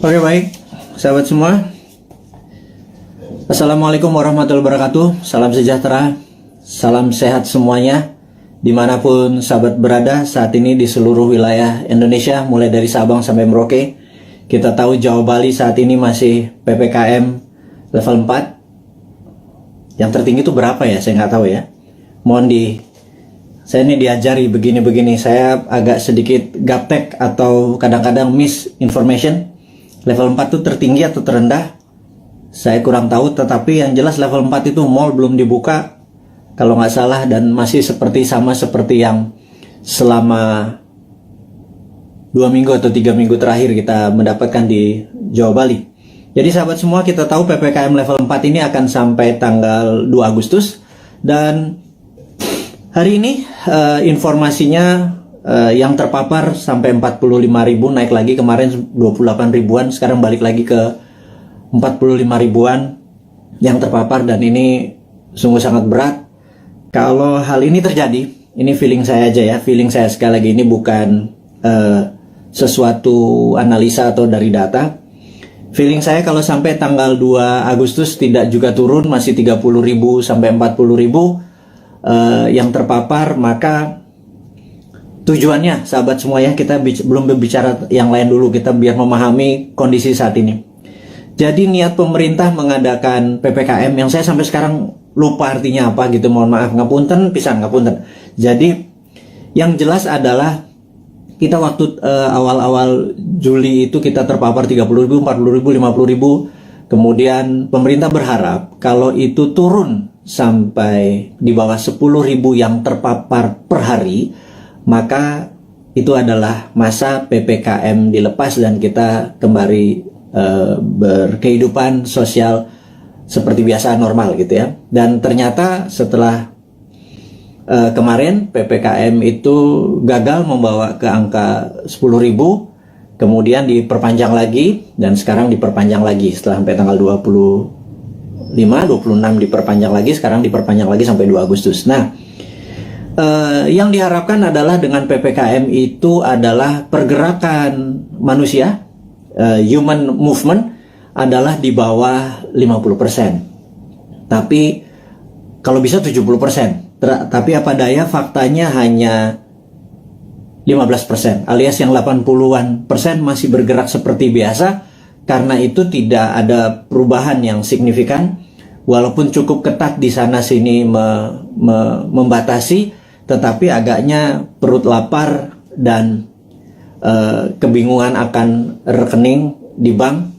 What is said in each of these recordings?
Oke, baik, sahabat semua. Assalamualaikum warahmatullahi wabarakatuh. Salam sejahtera, salam sehat semuanya, dimanapun sahabat berada saat ini di seluruh wilayah Indonesia, mulai dari Sabang sampai Merauke. Kita tahu Jawa Bali saat ini masih PPKM level 4. Yang tertinggi itu berapa ya? Saya nggak tahu ya. Saya ini diajari begini-begini. Saya agak sedikit gaptek atau kadang-kadang misinformation. Level 4 itu tertinggi atau terendah? Saya kurang tahu, tetapi yang jelas level 4 itu mall belum dibuka kalau nggak salah, dan masih sama seperti yang selama 2 minggu atau 3 minggu terakhir kita mendapatkan di Jawa Bali. Jadi sahabat semua, kita tahu PPKM level 4 ini akan sampai tanggal 2 Agustus, dan hari ini informasinya yang terpapar sampai 45.000, naik lagi kemarin 28 ribuan, sekarang balik lagi ke 45 ribuan yang terpapar, dan ini sungguh sangat berat. Kalau hal ini terjadi, ini feeling saya aja ya, feeling saya sekali lagi, ini bukan sesuatu analisa atau dari data. Feeling saya kalau sampai tanggal 2 Agustus tidak juga turun, masih 30.000 sampai 40.000 yang terpapar, maka tujuannya sahabat semua ya, kita belum berbicara yang lain dulu, kita biar memahami kondisi saat ini. Jadi niat pemerintah mengadakan PPKM yang saya sampai sekarang lupa artinya apa gitu, mohon maaf, ngapunten pisan, ngapunten. Jadi yang jelas adalah kita waktu awal-awal Juli itu kita terpapar 30.000, 40.000, 50.000. Kemudian pemerintah berharap kalau itu turun sampai di bawah 10.000 yang terpapar per hari, maka itu adalah masa PPKM dilepas dan kita kembali berkehidupan sosial seperti biasa, normal gitu ya. Dan ternyata setelah kemarin PPKM itu gagal membawa ke angka 10.000, kemudian diperpanjang lagi, dan sekarang diperpanjang lagi setelah sampai tanggal 25, 26 diperpanjang lagi, sekarang diperpanjang lagi sampai 2 Agustus. Nah, yang diharapkan adalah dengan PPKM itu adalah pergerakan manusia, human movement adalah di bawah 50%. Tapi kalau bisa 70%. Tapi apa daya, faktanya hanya 15%, alias yang 80-an persen masih bergerak seperti biasa. Karena itu tidak ada perubahan yang signifikan, walaupun cukup ketat di sana sini membatasi, tetapi agaknya perut lapar dan kebingungan akan rekening di bank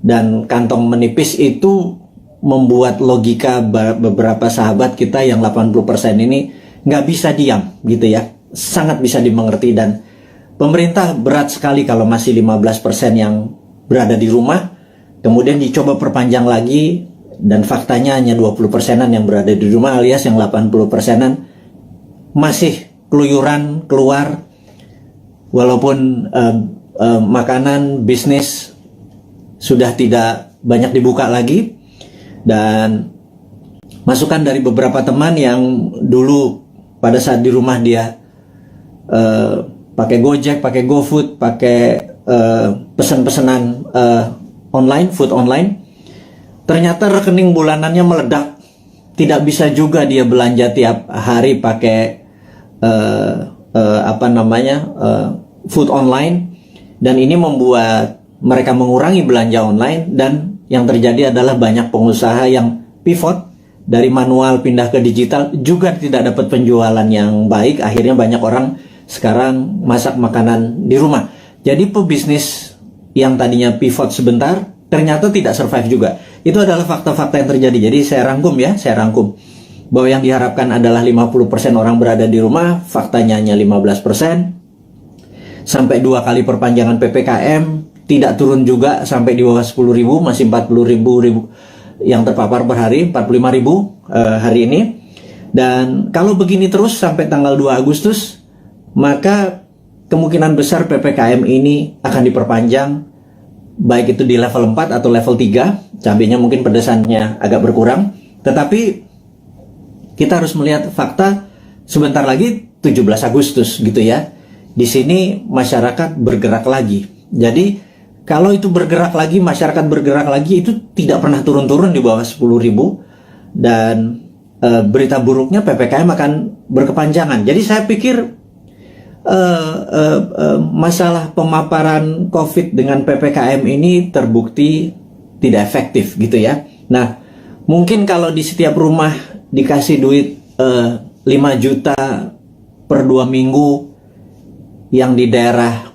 dan kantong menipis itu membuat logika beberapa sahabat kita yang 80% ini nggak bisa diam gitu ya, sangat bisa dimengerti. Dan pemerintah berat sekali kalau masih 15% yang berada di rumah, kemudian dicoba perpanjang lagi, dan faktanya hanya 20%-an yang berada di rumah, alias yang 80%-an masih keluyuran keluar, walaupun makanan, bisnis sudah tidak banyak dibuka lagi. Dan masukan dari beberapa teman yang dulu pada saat di rumah dia pakai Gojek, pakai GoFood, pakai pesan-pesanan online, food online, ternyata rekening bulanannya meledak. Tidak bisa juga dia belanja tiap hari pakai food online, dan ini membuat mereka mengurangi belanja online. Dan yang terjadi adalah banyak pengusaha yang pivot dari manual pindah ke digital, juga tidak dapat penjualan yang baik. Akhirnya banyak orang sekarang masak makanan di rumah. Jadi pebisnis yang tadinya pivot sebentar ternyata tidak survive juga. Itu adalah fakta-fakta yang terjadi. Jadi saya rangkum bahwa yang diharapkan adalah 50% orang berada di rumah, faktanya hanya 15%. Sampai 2 kali perpanjangan PPKM tidak turun juga sampai di bawah 10.000, masih 40.000 yang terpapar per hari, 45.000 hari ini. Dan kalau begini terus sampai tanggal 2 Agustus, maka kemungkinan besar PPKM ini akan diperpanjang, baik itu di level 4 atau level 3. Cabenya mungkin pedesannya agak berkurang, tetapi kita harus melihat fakta. Sebentar lagi 17 Agustus gitu ya. Di sini masyarakat bergerak lagi. Jadi Kalau itu bergerak lagi, masyarakat bergerak lagi, itu tidak pernah turun-turun di bawah 10.000, dan berita buruknya PPKM akan berkepanjangan. Jadi saya pikir masalah pemaparan COVID dengan PPKM ini terbukti tidak efektif gitu ya. Nah, mungkin kalau di setiap rumah dikasih duit 5 juta per 2 minggu, yang di daerah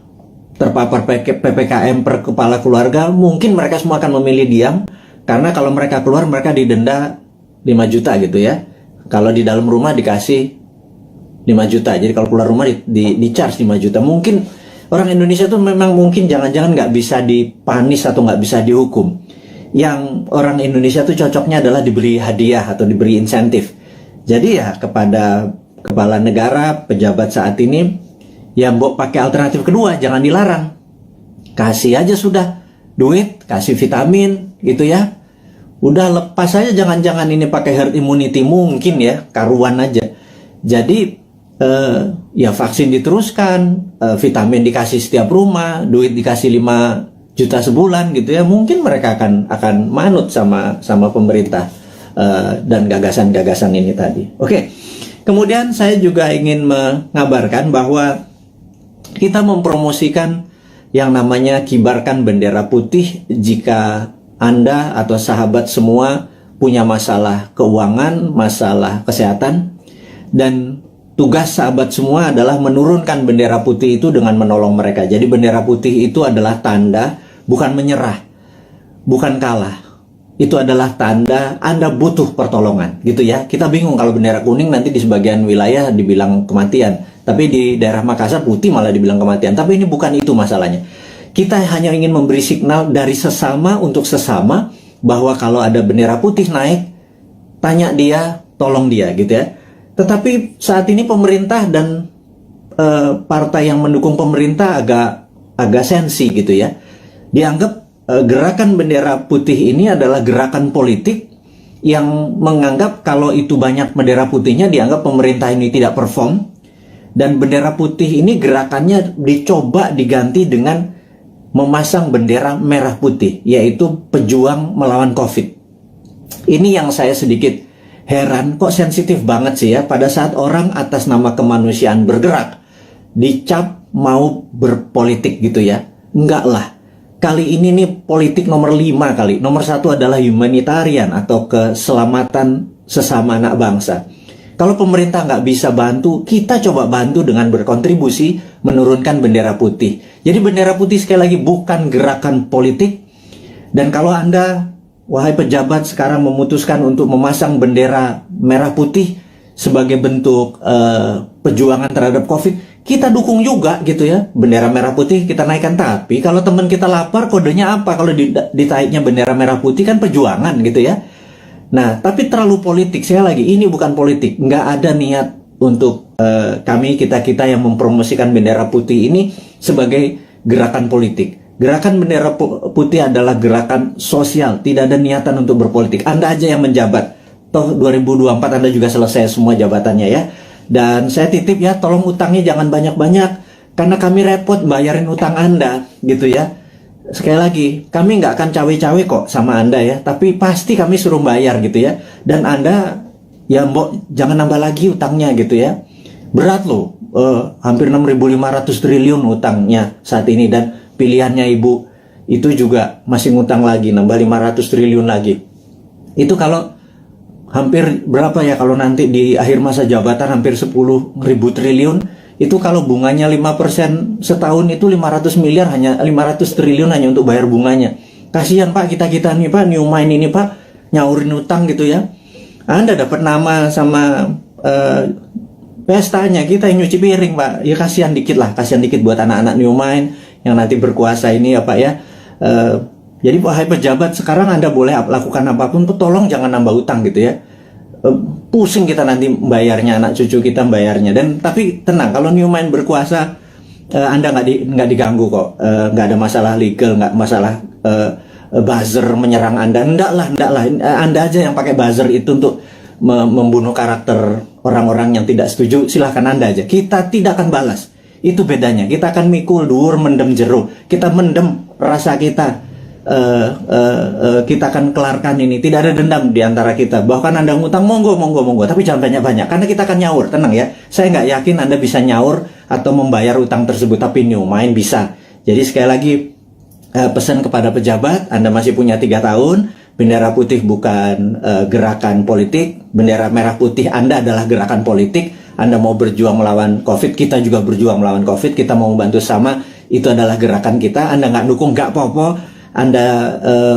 terpapar PPKM per kepala keluarga, mungkin mereka semua akan memilih diam, karena kalau mereka keluar mereka didenda 5 juta gitu ya. Kalau di dalam rumah dikasih 5 juta. Jadi kalau keluar rumah di charge 5 juta. Mungkin orang Indonesia tuh memang mungkin jangan-jangan nggak bisa dipanis atau nggak bisa dihukum. Yang orang Indonesia tuh cocoknya adalah diberi hadiah atau diberi insentif. Jadi ya kepada kepala negara, pejabat saat ini, ya mbok pakai alternatif kedua, jangan dilarang. Kasih aja sudah duit, kasih vitamin gitu ya. Udah lepas aja, jangan-jangan ini pakai herd immunity, mungkin ya, karuan aja. Jadi ya vaksin diteruskan, vitamin dikasih setiap rumah, duit dikasih 5 juta sebulan gitu ya. Mungkin mereka akan manut sama pemerintah dan gagasan-gagasan ini tadi. Oke. Kemudian saya juga ingin mengabarkan bahwa kita mempromosikan yang namanya kibarkan bendera putih jika Anda atau sahabat semua punya masalah keuangan, masalah kesehatan, dan tugas sahabat semua adalah menurunkan bendera putih itu dengan menolong mereka. Jadi bendera putih itu adalah tanda bukan menyerah, bukan kalah. Itu adalah tanda Anda butuh pertolongan, gitu ya. Kita bingung kalau bendera kuning nanti di sebagian wilayah dibilang kematian, tapi di daerah Makassar putih malah dibilang kematian. Tapi ini bukan itu masalahnya. Kita hanya ingin memberi signal dari sesama untuk sesama bahwa kalau ada bendera putih naik, tanya dia, tolong dia gitu ya. Tetapi saat ini pemerintah dan partai yang mendukung pemerintah agak sensi gitu ya. Dianggap gerakan bendera putih ini adalah gerakan politik yang menganggap kalau itu banyak bendera putihnya dianggap pemerintah ini tidak perform, dan bendera putih ini gerakannya dicoba diganti dengan memasang bendera merah putih, yaitu pejuang melawan COVID. Ini yang saya sedikit heran, kok sensitif banget sih ya pada saat orang atas nama kemanusiaan bergerak dicap mau berpolitik gitu ya. Enggak lah. Kali ini nih politik nomor 5 kali. Nomor 1 adalah humanitarian atau keselamatan sesama anak bangsa. Kalau pemerintah nggak bisa bantu, kita coba bantu dengan berkontribusi menurunkan bendera putih. Jadi bendera putih sekali lagi bukan gerakan politik. Dan kalau Anda, wahai pejabat, sekarang memutuskan untuk memasang bendera merah putih sebagai bentuk perjuangan terhadap COVID, kita dukung juga gitu ya. Bendera merah putih kita naikkan. Tapi kalau teman kita lapar, kodenya apa? Kalau ditaiknya bendera merah putih kan perjuangan gitu ya. Nah, tapi terlalu politik. Saya lagi, ini bukan politik. Nggak ada niat untuk kita yang mempromosikan bendera putih ini sebagai gerakan politik. Gerakan bendera putih adalah gerakan sosial. Tidak ada niatan untuk berpolitik. Anda aja yang menjabat. Toh 2024 Anda juga selesai semua jabatannya ya. Dan saya titip ya, tolong utangnya jangan banyak-banyak. Karena kami repot bayarin utang Anda gitu ya. Sekali lagi, kami nggak akan cawe-cawe kok sama Anda ya, tapi pasti kami suruh bayar gitu ya. Dan Anda, ya mbok jangan nambah lagi utangnya gitu ya. Berat loh, hampir 6.500 triliun utangnya saat ini. Dan pilihannya Ibu itu juga masih ngutang lagi, nambah 500 triliun lagi. Itu kalau hampir berapa ya, kalau nanti di akhir masa jabatan hampir 10.000 triliun. Itu kalau bunganya 5% setahun itu 500 miliar, hanya 500 triliun hanya untuk bayar bunganya. Kasihan Pak, kita nih Pak, New Mind ini Pak, nyaurin utang gitu ya. Anda dapat nama sama pestanya, kita yang nyuci piring Pak. Ya kasihan dikit lah, kasihan dikit buat anak-anak New Mind yang nanti berkuasa ini ya Pak ya. Jadi wahai pejabat, sekarang Anda boleh lakukan apapun, tolong jangan nambah utang gitu ya. Pusing kita nanti bayarnya, anak cucu kita bayarnya. Dan tapi tenang, kalau New Mind berkuasa, Anda nggak diganggu kok, nggak ada masalah legal, nggak masalah buzzer menyerang Anda. Enggak lah, Anda aja yang pakai buzzer itu untuk membunuh karakter orang-orang yang tidak setuju. Silahkan Anda aja, kita tidak akan balas. Itu bedanya, kita akan mikul dhuwur mendem jero. Kita mendem rasa kita kita akan kelarkan ini. Tidak ada dendam di antara kita. Bahkan Anda ngutang, monggo, tapi jangan banyak-banyak, karena kita akan nyaur. Tenang ya, saya nggak yakin Anda bisa nyaur atau membayar utang tersebut, tapi New Mind bisa. Jadi sekali lagi, pesan kepada pejabat, Anda masih punya 3 tahun. Bendera putih bukan gerakan politik, bendera merah putih Anda adalah gerakan politik. Anda mau berjuang melawan COVID, kita juga berjuang melawan COVID, kita mau membantu sama, itu adalah gerakan kita. Anda nggak dukung, nggak apa-apa. Anda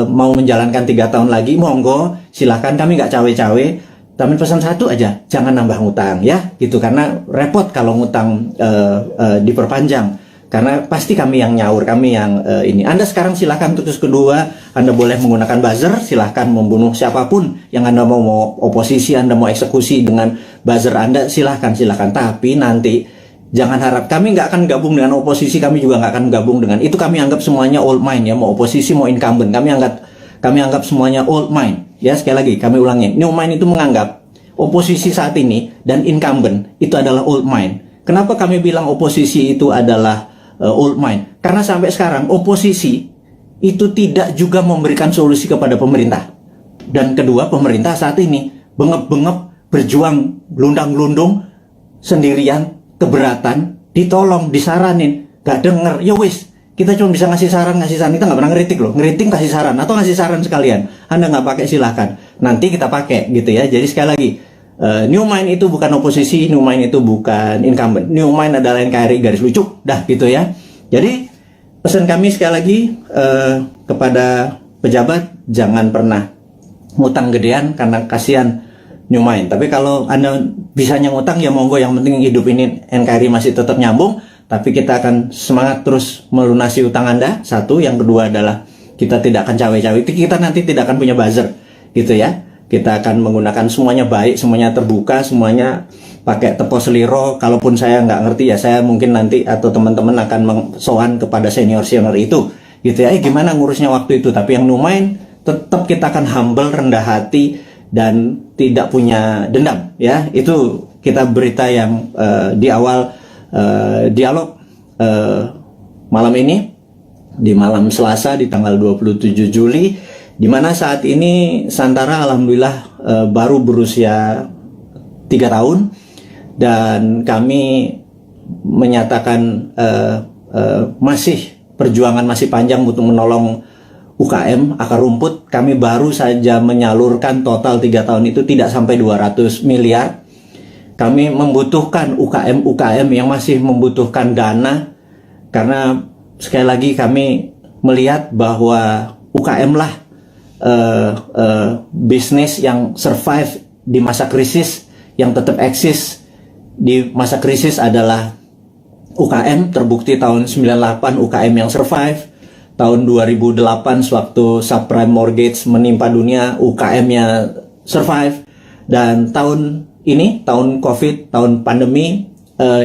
mau menjalankan 3 tahun lagi, monggo, silahkan, kami nggak cawe-cawe. Tapi pesan satu aja, jangan nambah ngutang ya, gitu, karena repot kalau ngutang diperpanjang. Karena pasti kami yang nyaur, kami yang ini. Anda sekarang silahkan terus kedua, Anda boleh menggunakan buzzer, silahkan membunuh siapapun yang Anda mau oposisi, Anda mau eksekusi dengan buzzer Anda, silahkan. Tapi nanti jangan harap, kami nggak akan gabung dengan oposisi, kami juga nggak akan gabung dengan itu. Kami anggap semuanya old mind ya, mau oposisi mau incumbent, kami anggap semuanya old mind ya. Sekali lagi kami ulangi, New Mind itu menganggap oposisi saat ini dan incumbent itu adalah old mind. Kenapa kami bilang oposisi itu adalah old mind? Karena sampai sekarang oposisi itu tidak juga memberikan solusi kepada pemerintah. Dan kedua, pemerintah saat ini bengep-bengep berjuang lundang-lundung sendirian, keberatan, ditolong, disaranin, gak denger, ya wis, kita cuma bisa ngasih saran, kita nggak pernah ngeritik loh, ngeritik kasih saran, atau ngasih saran sekalian, Anda nggak pakai silahkan, nanti kita pakai gitu ya. Jadi sekali lagi, New Mind itu bukan oposisi, New Mind itu bukan incumbent, New Mind adalah NKRI garis lucu, dah gitu ya. Jadi pesan kami sekali lagi kepada pejabat, jangan pernah ngutang gedean karena kasihan New Mind. Tapi kalau Anda bisanya ngutang ya monggo, yang penting hidup ini NKRI masih tetap nyambung. Tapi kita akan semangat terus melunasi utang Anda. Satu, yang kedua adalah kita tidak akan cawe-cawe. Kita nanti tidak akan punya buzzer gitu ya. Kita akan menggunakan semuanya baik, semuanya terbuka, semuanya pakai tepos seliro. Kalaupun saya nggak ngerti ya, saya mungkin nanti atau teman-teman akan sowan kepada senior-senior itu gitu ya. Gimana ngurusnya waktu itu. Tapi yang New Mind tetap kita akan humble, rendah hati, dan tidak punya dendam ya. Itu kita berita yang di awal dialog malam ini, di malam Selasa di tanggal 27 Juli, di mana saat ini Santara alhamdulillah baru berusia 3 tahun, dan kami menyatakan masih perjuangan masih panjang untuk menolong UKM akar rumput. Kami baru saja menyalurkan total 3 tahun itu tidak sampai 200 miliar. Kami membutuhkan UKM yang masih membutuhkan dana, karena sekali lagi kami melihat bahwa UKM lah bisnis yang survive di masa krisis, yang tetap eksis di masa krisis adalah UKM. Terbukti tahun 98 UKM yang survive. Tahun 2008 sewaktu subprime mortgage menimpa dunia, UKM-nya survive. Dan tahun ini, tahun COVID, tahun pandemi,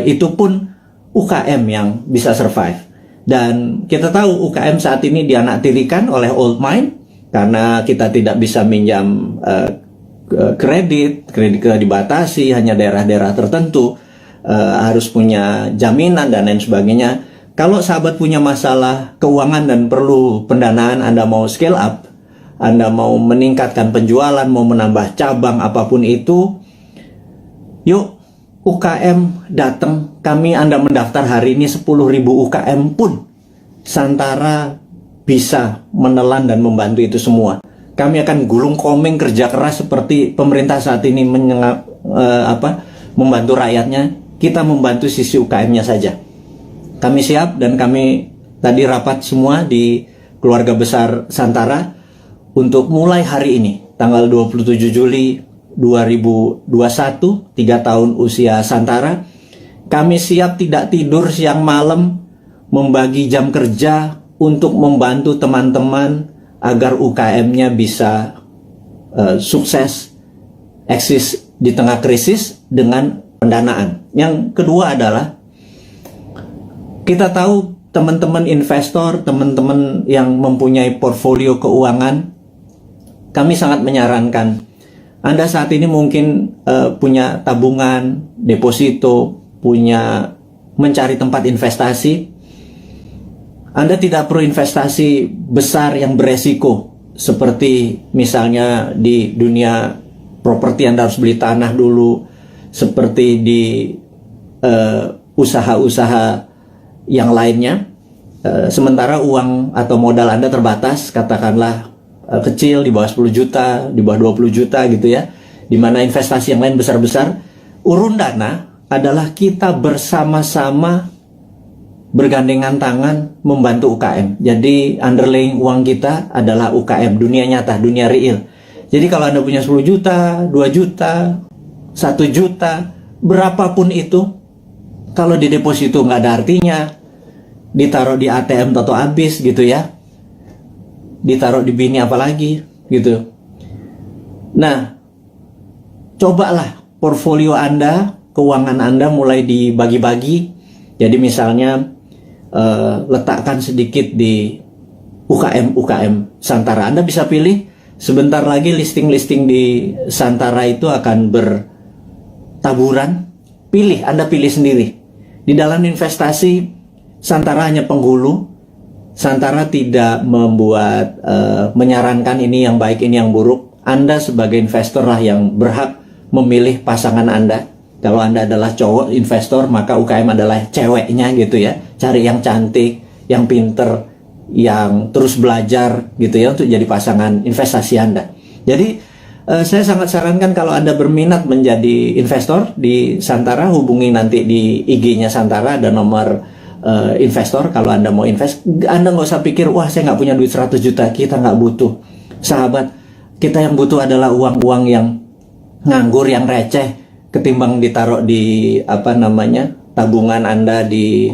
itu pun UKM yang bisa survive. Dan kita tahu UKM saat ini dianaktirikan oleh old mind, karena kita tidak bisa minjam kredit dibatasi, hanya daerah-daerah tertentu, harus punya jaminan dan lain sebagainya. Kalau sahabat punya masalah keuangan dan perlu pendanaan, Anda mau scale up, Anda mau meningkatkan penjualan, mau menambah cabang, apapun itu, yuk UKM datang. Kami, Anda mendaftar hari ini 10.000 UKM pun Santara bisa menelan dan membantu itu semua. Kami akan gulung komeng kerja keras seperti pemerintah saat ini membantu rakyatnya. Kita membantu sisi UKM-nya saja. Kami siap, dan kami tadi rapat semua di keluarga besar Santara untuk mulai hari ini, tanggal 27 Juli 2021, 3 tahun usia Santara. Kami siap tidak tidur siang malam, membagi jam kerja untuk membantu teman-teman agar UKM-nya bisa sukses, eksis di tengah krisis dengan pendanaan. Yang kedua adalah, kita tahu teman-teman investor, teman-teman yang mempunyai portfolio keuangan, kami sangat menyarankan, Anda saat ini mungkin punya tabungan, deposito, punya mencari tempat investasi. Anda tidak perlu investasi besar yang beresiko, seperti misalnya di dunia properti Anda harus beli tanah dulu, seperti di usaha-usaha yang lainnya. Sementara uang atau modal Anda terbatas, katakanlah kecil, di bawah 10 juta, di bawah 20 juta gitu ya, dimana investasi yang lain besar-besar. Urun dana adalah kita bersama-sama bergandengan tangan membantu UKM. Jadi underlying uang kita adalah UKM, dunia nyata, dunia real. Jadi kalau Anda punya 10 juta, 2 juta, 1 juta, berapapun itu, kalau di deposito nggak ada artinya, ditaruh di ATM atau habis gitu ya, ditaruh di bini apalagi gitu. Nah, cobalah portfolio Anda, keuangan Anda mulai dibagi-bagi. Jadi misalnya letakkan sedikit di UKM Santara. Anda bisa pilih, sebentar lagi listing-listing di Santara itu akan bertaburan. Anda pilih sendiri. Di dalam investasi, Santara hanya penghulu. Santara tidak membuat menyarankan ini yang baik, ini yang buruk. Anda sebagai investor lah yang berhak memilih pasangan Anda. Kalau Anda adalah cowok investor, maka UKM adalah ceweknya gitu ya. Cari yang cantik, yang pinter, yang terus belajar gitu ya, untuk jadi pasangan investasi Anda. Jadi saya sangat sarankan kalau Anda berminat menjadi investor di Santara, hubungi nanti di IG-nya Santara, ada nomor investor. Kalau Anda mau invest, Anda nggak usah pikir, wah saya nggak punya duit 100 juta, kita nggak butuh. Sahabat, kita yang butuh adalah uang-uang yang nganggur, yang receh, ketimbang ditaruh di tabungan Anda di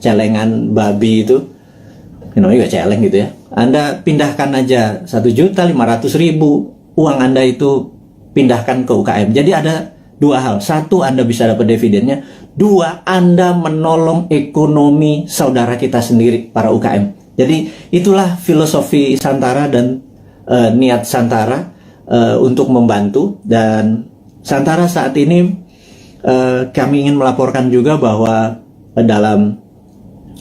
celengan babi itu, juga celeng gitu ya. Anda pindahkan aja 1.500.000 uang Anda itu, pindahkan ke UKM. Jadi ada dua hal. Satu, Anda bisa dapat dividennya. Dua, Anda menolong ekonomi saudara kita sendiri, para UKM. Jadi itulah filosofi Santara dan niat Santara untuk membantu. Dan Santara saat ini kami ingin melaporkan juga bahwa dalam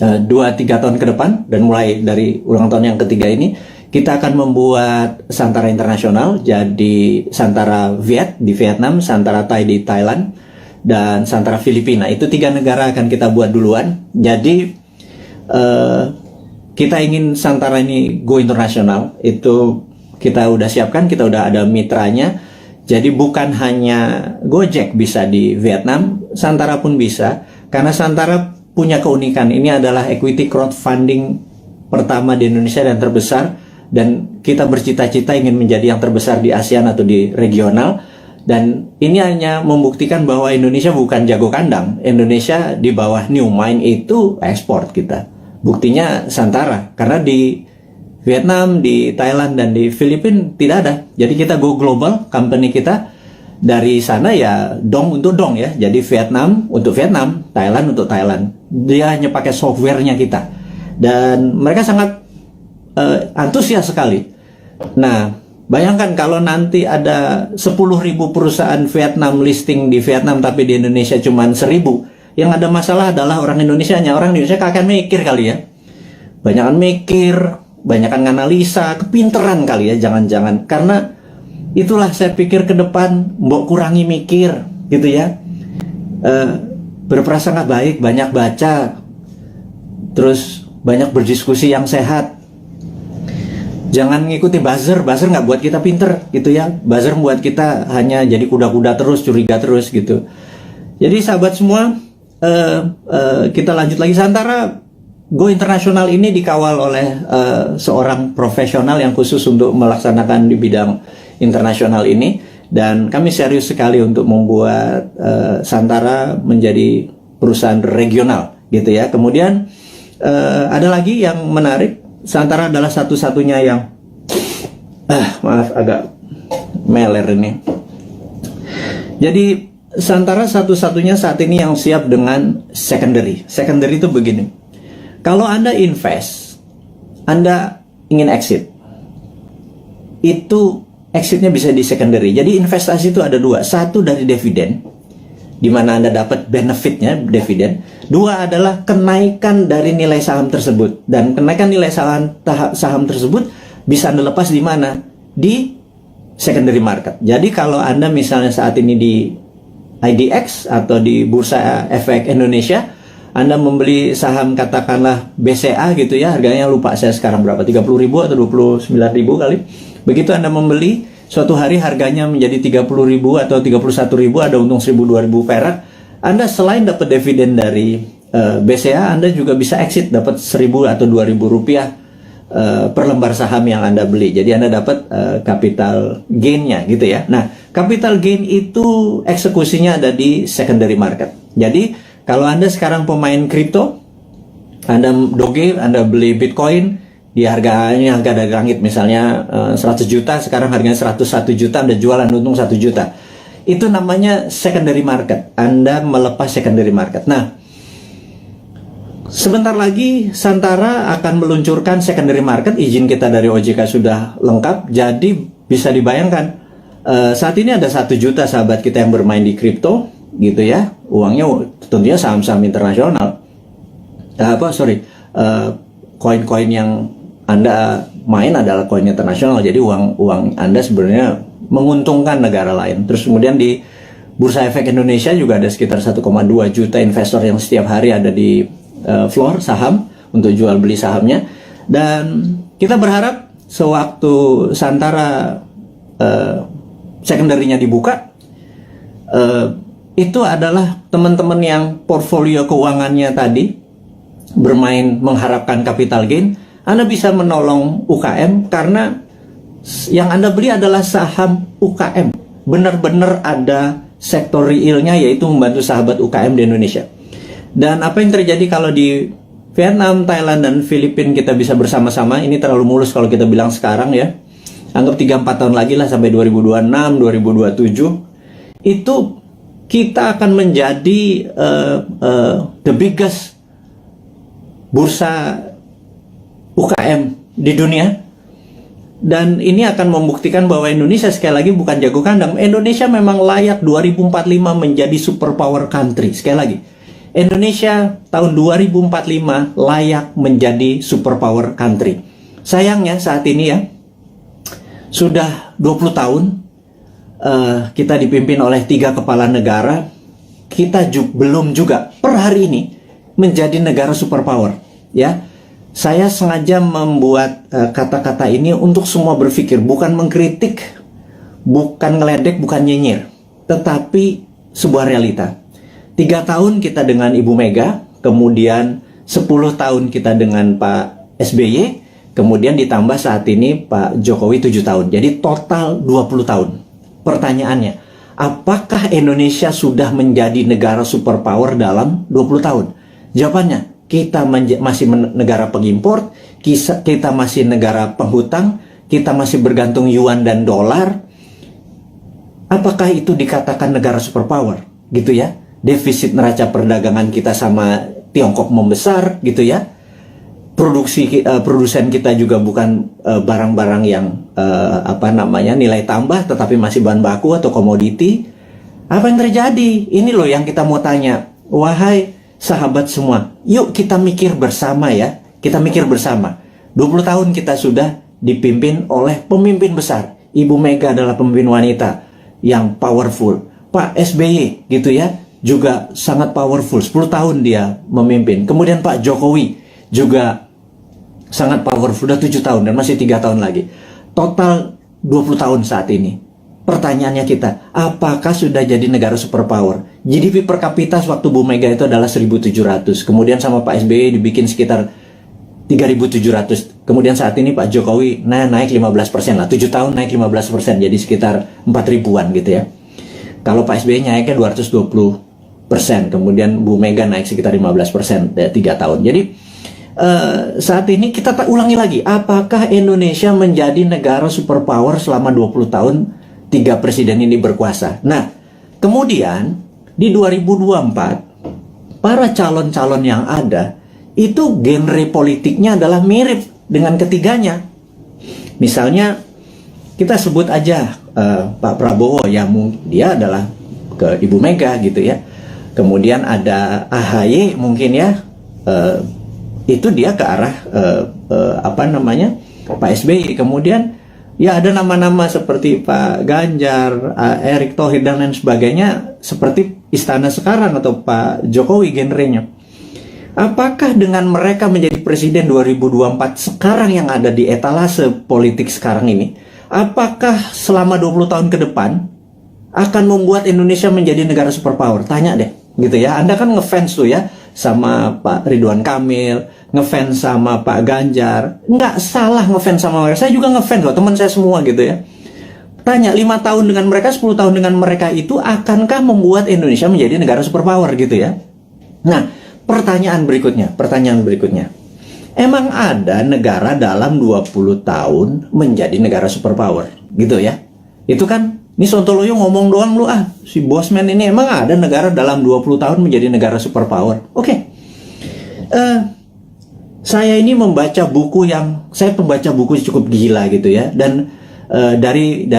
2-3 tahun ke depan, dan mulai dari ulang tahun yang ketiga ini, kita akan membuat Santara Internasional. Jadi Santara Viet di Vietnam, Santara Thai di Thailand, dan Santara Filipina. Itu 3 negara akan kita buat duluan. Jadi kita ingin Santara ini go internasional. Itu kita udah siapkan, kita udah ada mitranya. Jadi bukan hanya Gojek bisa di Vietnam, Santara pun bisa. Karena Santara punya keunikan, ini adalah equity crowdfunding pertama di Indonesia dan terbesar. Dan kita bercita-cita ingin menjadi yang terbesar di ASEAN atau di regional. Dan ini hanya membuktikan bahwa Indonesia bukan jago kandang. Indonesia di bawah New Mind itu ekspor kita. Buktinya Santara, karena di Vietnam, di Thailand, dan di Filipina tidak ada. Jadi kita go global, company kita dari sana ya dong untuk dong ya. Jadi Vietnam untuk Vietnam, Thailand untuk Thailand. Dia hanya pakai softwarenya kita. Dan mereka sangat antusias sekali. Nah, bayangkan kalau nanti ada 10.000 perusahaan Vietnam listing di Vietnam, tapi di Indonesia cuma 1.000. Yang ada masalah adalah orang Indonesianya. Orang Indonesia kakek mikir kali ya. Banyakan mikir, banyakan analisa, kepinteran kali ya, jangan-jangan. Karena itulah saya pikir ke depan, mbok kurangi mikir gitu ya. Berprasangka baik, banyak baca, terus banyak berdiskusi yang sehat. Jangan ngikuti buzzer nggak buat kita pinter gitu ya. Buzzer membuat kita hanya jadi kuda-kuda terus, curiga terus gitu. Jadi sahabat semua, kita lanjut lagi. Santara Go Internasional ini dikawal oleh seorang profesional yang khusus untuk melaksanakan di bidang internasional ini. Dan kami serius sekali untuk membuat Santara menjadi perusahaan regional gitu ya. Kemudian ada lagi yang menarik. Santara adalah satu-satunya yang maaf agak meler ini. Jadi Santara satu-satunya saat ini yang siap dengan secondary. Secondary itu begini. Kalau Anda invest, Anda ingin exit, itu exitnya bisa di secondary. Jadi investasi itu ada dua. Satu dari dividen. di mana Anda dapat benefitnya, dividen. Dua adalah kenaikan dari nilai saham tersebut. Dan kenaikan nilai saham tersebut bisa Anda lepas di mana? Di secondary market. Jadi kalau Anda misalnya saat ini di IDX atau di Bursa Efek Indonesia, Anda membeli saham katakanlah BCA gitu ya, harganya lupa saya sekarang berapa, 30.000 atau 29.000 kali. Begitu Anda membeli, suatu hari harganya menjadi 30.000 atau 31.000, ada untung 1.000-2.000 perak. Anda selain dapat dividen dari BCA, Anda juga bisa exit, dapat 1.000 atau 2.000 rupiah per lembar saham yang Anda beli. Jadi Anda dapat capital gain-nya gitu ya. Nah, capital gain itu eksekusinya ada di secondary market. Jadi kalau Anda sekarang pemain kripto, Anda doge, Anda beli Bitcoin di harganya harga dari langit, misalnya 100 juta, sekarang harganya 101 juta, Anda jualan untung 1 juta. Itu namanya secondary market. Anda melepas secondary market. Nah, sebentar lagi Santara akan meluncurkan secondary market. Izin kita dari OJK sudah lengkap. Jadi bisa dibayangkan saat ini ada 1 juta sahabat kita yang bermain di kripto gitu ya. Uangnya tentunya saham-saham internasional. Koin-koin yang Anda main adalah koin internasional. Jadi uang Anda sebenarnya menguntungkan negara lain. Terus kemudian di Bursa Efek Indonesia juga ada sekitar 1,2 juta investor yang setiap hari ada di floor saham untuk jual beli sahamnya. Dan kita berharap sewaktu Santara secondary-nya dibuka, itu adalah teman-teman yang portfolio keuangannya tadi bermain mengharapkan capital gain, Anda bisa menolong UKM karena yang Anda beli adalah saham UKM. Benar-benar ada sektor realnya, yaitu membantu sahabat UKM di Indonesia. Dan apa yang terjadi kalau di Vietnam, Thailand, dan Filipina kita bisa bersama-sama, ini terlalu mulus kalau kita bilang sekarang ya. Anggap 3-4 tahun lagi lah sampai 2026, 2027. Itu kita akan menjadi the biggest bursa UKM di dunia. Dan ini akan membuktikan bahwa Indonesia sekali lagi bukan jago kandang. Indonesia memang layak 2045 menjadi superpower country. Sekali lagi, Indonesia tahun 2045 layak menjadi superpower country. Sayangnya saat ini ya, sudah 20 tahun kita dipimpin oleh 3 kepala negara. Kita belum juga per hari ini menjadi negara superpower ya. Saya sengaja membuat kata-kata ini untuk semua berpikir, bukan mengkritik, bukan ngeledek, bukan nyinyir, tetapi sebuah realita. 3 tahun kita dengan Ibu Mega, kemudian 10 tahun kita dengan Pak SBY, kemudian ditambah saat ini Pak Jokowi 7 tahun. Jadi total 20 tahun. Pertanyaannya, apakah Indonesia sudah menjadi negara superpower dalam 20 tahun? Jawabannya, kita masih negara pengimpor, kita masih negara penghutang, kita masih bergantung yuan dan dolar. Apakah itu dikatakan negara superpower? Gitu ya. Defisit neraca perdagangan kita sama Tiongkok membesar gitu ya. Produsen kita juga bukan barang-barang yang nilai tambah, tetapi masih bahan baku atau komoditi. Apa yang terjadi? Ini loh yang kita mau tanya. Wahai sahabat semua, yuk kita mikir bersama ya. Kita mikir bersama. 20 tahun kita sudah dipimpin oleh pemimpin besar. Ibu Mega adalah pemimpin wanita yang powerful. Pak SBY gitu ya, juga sangat powerful. 10 tahun dia memimpin. Kemudian Pak Jokowi juga sangat powerful. Sudah 7 tahun dan masih 3 tahun lagi. Total 20 tahun saat ini. Pertanyaannya kita, apakah sudah jadi negara superpower? GDP per kapita waktu Bu Mega itu adalah 1.700. Kemudian sama Pak SBY dibikin sekitar 3.700. Kemudian saat ini Pak Jokowi naik 15% lah. 7 tahun naik 15%. Jadi sekitar 4.000-an gitu ya. Kalau Pak SBY naiknya 220%. Kemudian Bu Mega naik sekitar 15% 3 tahun. Jadi saat ini kita ulangi lagi. Apakah Indonesia menjadi negara superpower selama 20 tahun 3 presiden ini berkuasa? Nah, kemudian di 2024 para calon-calon yang ada itu genre politiknya adalah mirip dengan ketiganya. Misalnya kita sebut aja Pak Prabowo ya, dia adalah ke Ibu Mega gitu ya. Kemudian ada AHY mungkin ya, itu dia ke arah Pak SBY. Kemudian ya ada nama-nama seperti Pak Ganjar, Erick Thohir dan lain sebagainya, seperti istana sekarang atau Pak Jokowi genrenya. Apakah dengan mereka menjadi presiden 2024 sekarang yang ada di etalase politik sekarang ini, apakah selama 20 tahun ke depan akan membuat Indonesia menjadi negara superpower? Tanya deh, gitu ya. Anda kan ngefans tuh ya sama Pak Ridwan Kamil, ngefans sama Pak Ganjar. Nggak salah ngefans sama mereka. Saya juga ngefans loh, teman saya semua gitu ya. Tanya, 5 tahun dengan mereka, 10 tahun dengan mereka itu akankah membuat Indonesia menjadi negara superpower gitu ya? Nah, pertanyaan berikutnya. Emang ada negara dalam 20 tahun menjadi negara superpower gitu ya? Itu kan, ini Sontoloyo ngomong doang lu si Bosman ini, emang ada negara dalam 20 tahun menjadi negara superpower? Oke. Saya ini saya pembaca buku cukup gila gitu ya, dan dari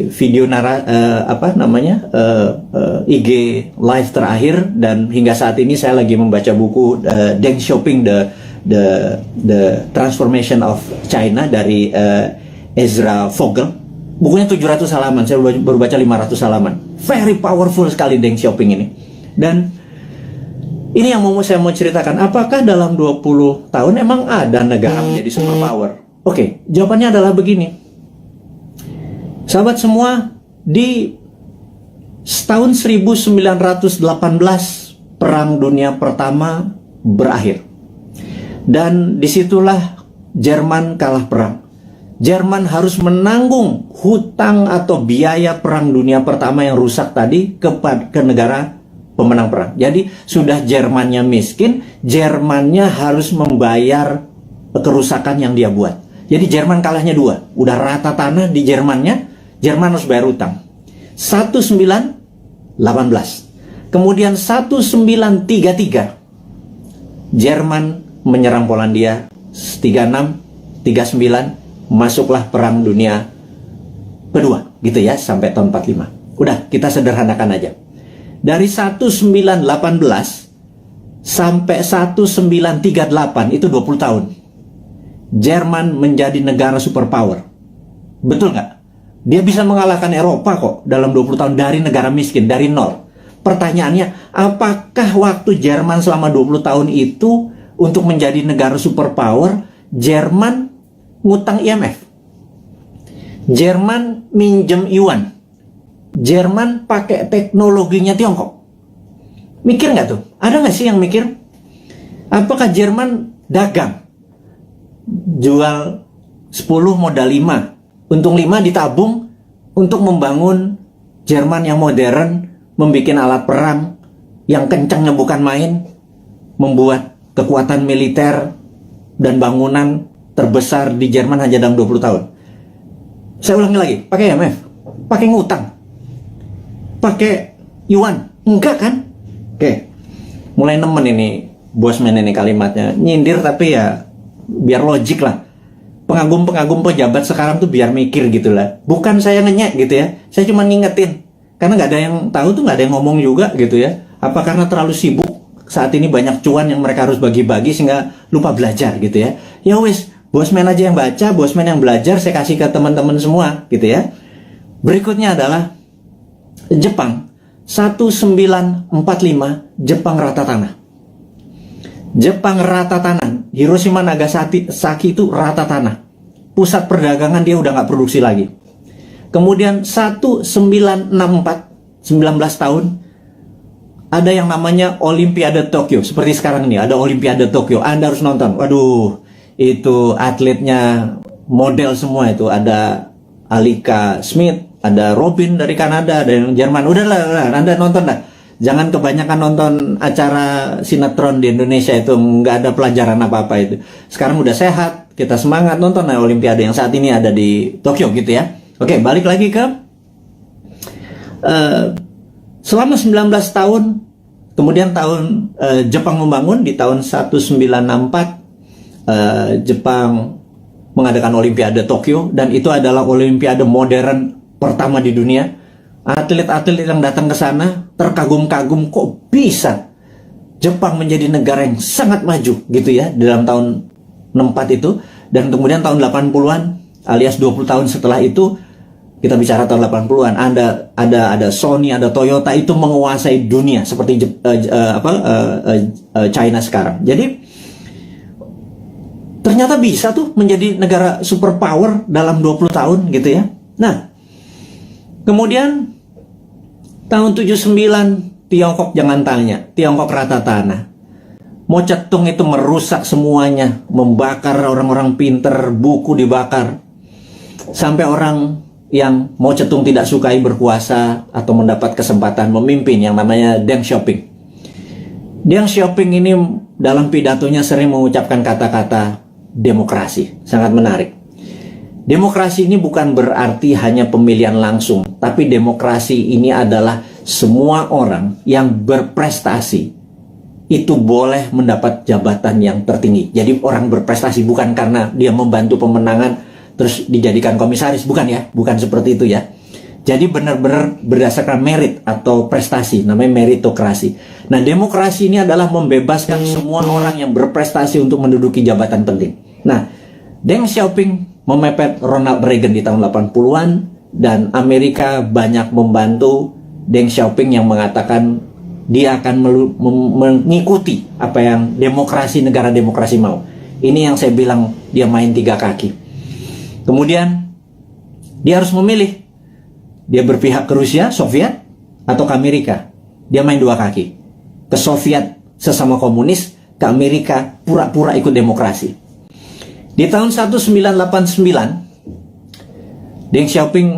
video IG live terakhir dan hingga saat ini saya lagi membaca buku Deng Xiaoping the Transformation of China dari Ezra Vogel. Bukunya 700 halaman, saya baru baca 500 halaman. Very powerful sekali Deng Xiaoping ini. Dan ini yang saya mau ceritakan, apakah dalam 20 tahun emang ada negara menjadi superpower? Oke, jawabannya adalah begini. Sahabat semua, di tahun 1918 Perang Dunia Pertama berakhir. Dan disitulah Jerman kalah perang. Jerman harus menanggung hutang atau biaya Perang Dunia Pertama yang rusak tadi ke negara pemenang perang. Jadi sudah Jermannya miskin, Jermannya harus membayar kerusakan yang dia buat. Jadi Jerman kalahnya 2. Udah rata tanah di Jermannya, Jerman harus bayar utang. 1918. Kemudian 1933 Jerman menyerang Polandia. 36, 39 masuklah Perang Dunia Kedua gitu ya, sampai tahun 45. Udah, kita sederhanakan aja. Dari 1918 sampai 1938 itu 20 tahun. Jerman menjadi negara superpower. Betul nggak? Dia bisa mengalahkan Eropa kok dalam 20 tahun dari negara miskin, dari nol. Pertanyaannya, apakah waktu Jerman selama 20 tahun itu untuk menjadi negara superpower, Jerman ngutang IMF? Jerman minjem yuan? Jerman pakai teknologinya Tiongkok? Mikir nggak tuh? Ada nggak sih yang mikir? Apakah Jerman dagang? Jual 10 modal 5. Untung 5 ditabung untuk membangun Jerman yang modern, membuat alat perang yang kencangnya bukan main, membuat kekuatan militer dan bangunan terbesar di Jerman hanya dalam 20 tahun. Saya ulangi lagi, pakai IMF, pakai ngutang, pakai yuan, enggak kan? Oke, mulai nemen ini Bosman ini kalimatnya, nyindir tapi ya biar logik lah. Pengagum-pengagum pejabat sekarang tuh biar mikir gitu lah. Bukan saya ngenyek gitu ya, saya cuma ngingetin. Karena nggak ada yang tahu tuh, nggak ada yang ngomong juga gitu ya. Apa karena terlalu sibuk saat ini banyak cuan yang mereka harus bagi-bagi sehingga lupa belajar gitu ya. Ya wis, Bosman aja yang baca, Bosman yang belajar, saya kasih ke teman-teman semua gitu ya. Berikutnya adalah Jepang. 1945 Jepang rata tanah. Jepang rata tanah. Hiroshima Nagasaki itu rata tanah. Pusat perdagangan dia udah nggak produksi lagi. Kemudian 1964, 19 tahun, ada yang namanya Olimpiade Tokyo. Seperti sekarang ini, ada Olimpiade Tokyo. Anda harus nonton. Waduh, itu atletnya model semua itu. Ada Alika Smith, ada Robin dari Kanada, ada yang Jerman. Udahlah, Anda nonton dah. Jangan kebanyakan nonton acara sinetron di Indonesia, itu nggak ada pelajaran apa-apa itu. Sekarang udah sehat, kita semangat nonton Olimpiade yang saat ini ada di Tokyo gitu ya. Oke, balik lagi ke selama 19 tahun, kemudian Jepang membangun di tahun 1964 Jepang mengadakan Olimpiade Tokyo, dan itu adalah Olimpiade modern pertama di dunia. Atlet-atlet yang datang ke sana terkagum-kagum, kok bisa Jepang menjadi negara yang sangat maju gitu ya dalam tahun 64 itu. Dan kemudian tahun 80-an alias 20 tahun setelah itu, kita bicara tahun 80-an, ada Sony, ada Toyota itu menguasai dunia seperti China sekarang. Jadi ternyata bisa tuh menjadi negara superpower dalam 20 tahun gitu ya. Nah, kemudian tahun 79 Tiongkok jangan tanya, Tiongkok rata tanah. Mao Zedong itu merusak semuanya, membakar orang-orang pinter, buku dibakar. Sampai orang yang Mao Zedong tidak sukai berkuasa atau mendapat kesempatan memimpin yang namanya Deng Xiaoping. Deng Xiaoping ini dalam pidatonya sering mengucapkan kata-kata demokrasi, sangat menarik. Demokrasi ini bukan berarti hanya pemilihan langsung, tapi demokrasi ini adalah semua orang yang berprestasi itu boleh mendapat jabatan yang tertinggi. Jadi orang berprestasi bukan karena dia membantu pemenangan terus dijadikan komisaris, bukan ya, bukan seperti itu ya. Jadi benar-benar berdasarkan merit atau prestasi, namanya meritokrasi. Nah, demokrasi ini adalah membebaskan semua orang yang berprestasi untuk menduduki jabatan penting. Nah, Deng Xiaoping memepet Ronald Reagan di tahun 80-an dan Amerika banyak membantu Deng Xiaoping yang mengatakan dia akan mengikuti apa yang negara demokrasi mau. Ini yang saya bilang dia main tiga kaki. Kemudian dia harus memilih, dia berpihak ke Rusia, Soviet, atau ke Amerika. Dia main dua kaki. Ke Soviet sesama komunis, ke Amerika pura-pura ikut demokrasi. Di tahun 1989, Deng Xiaoping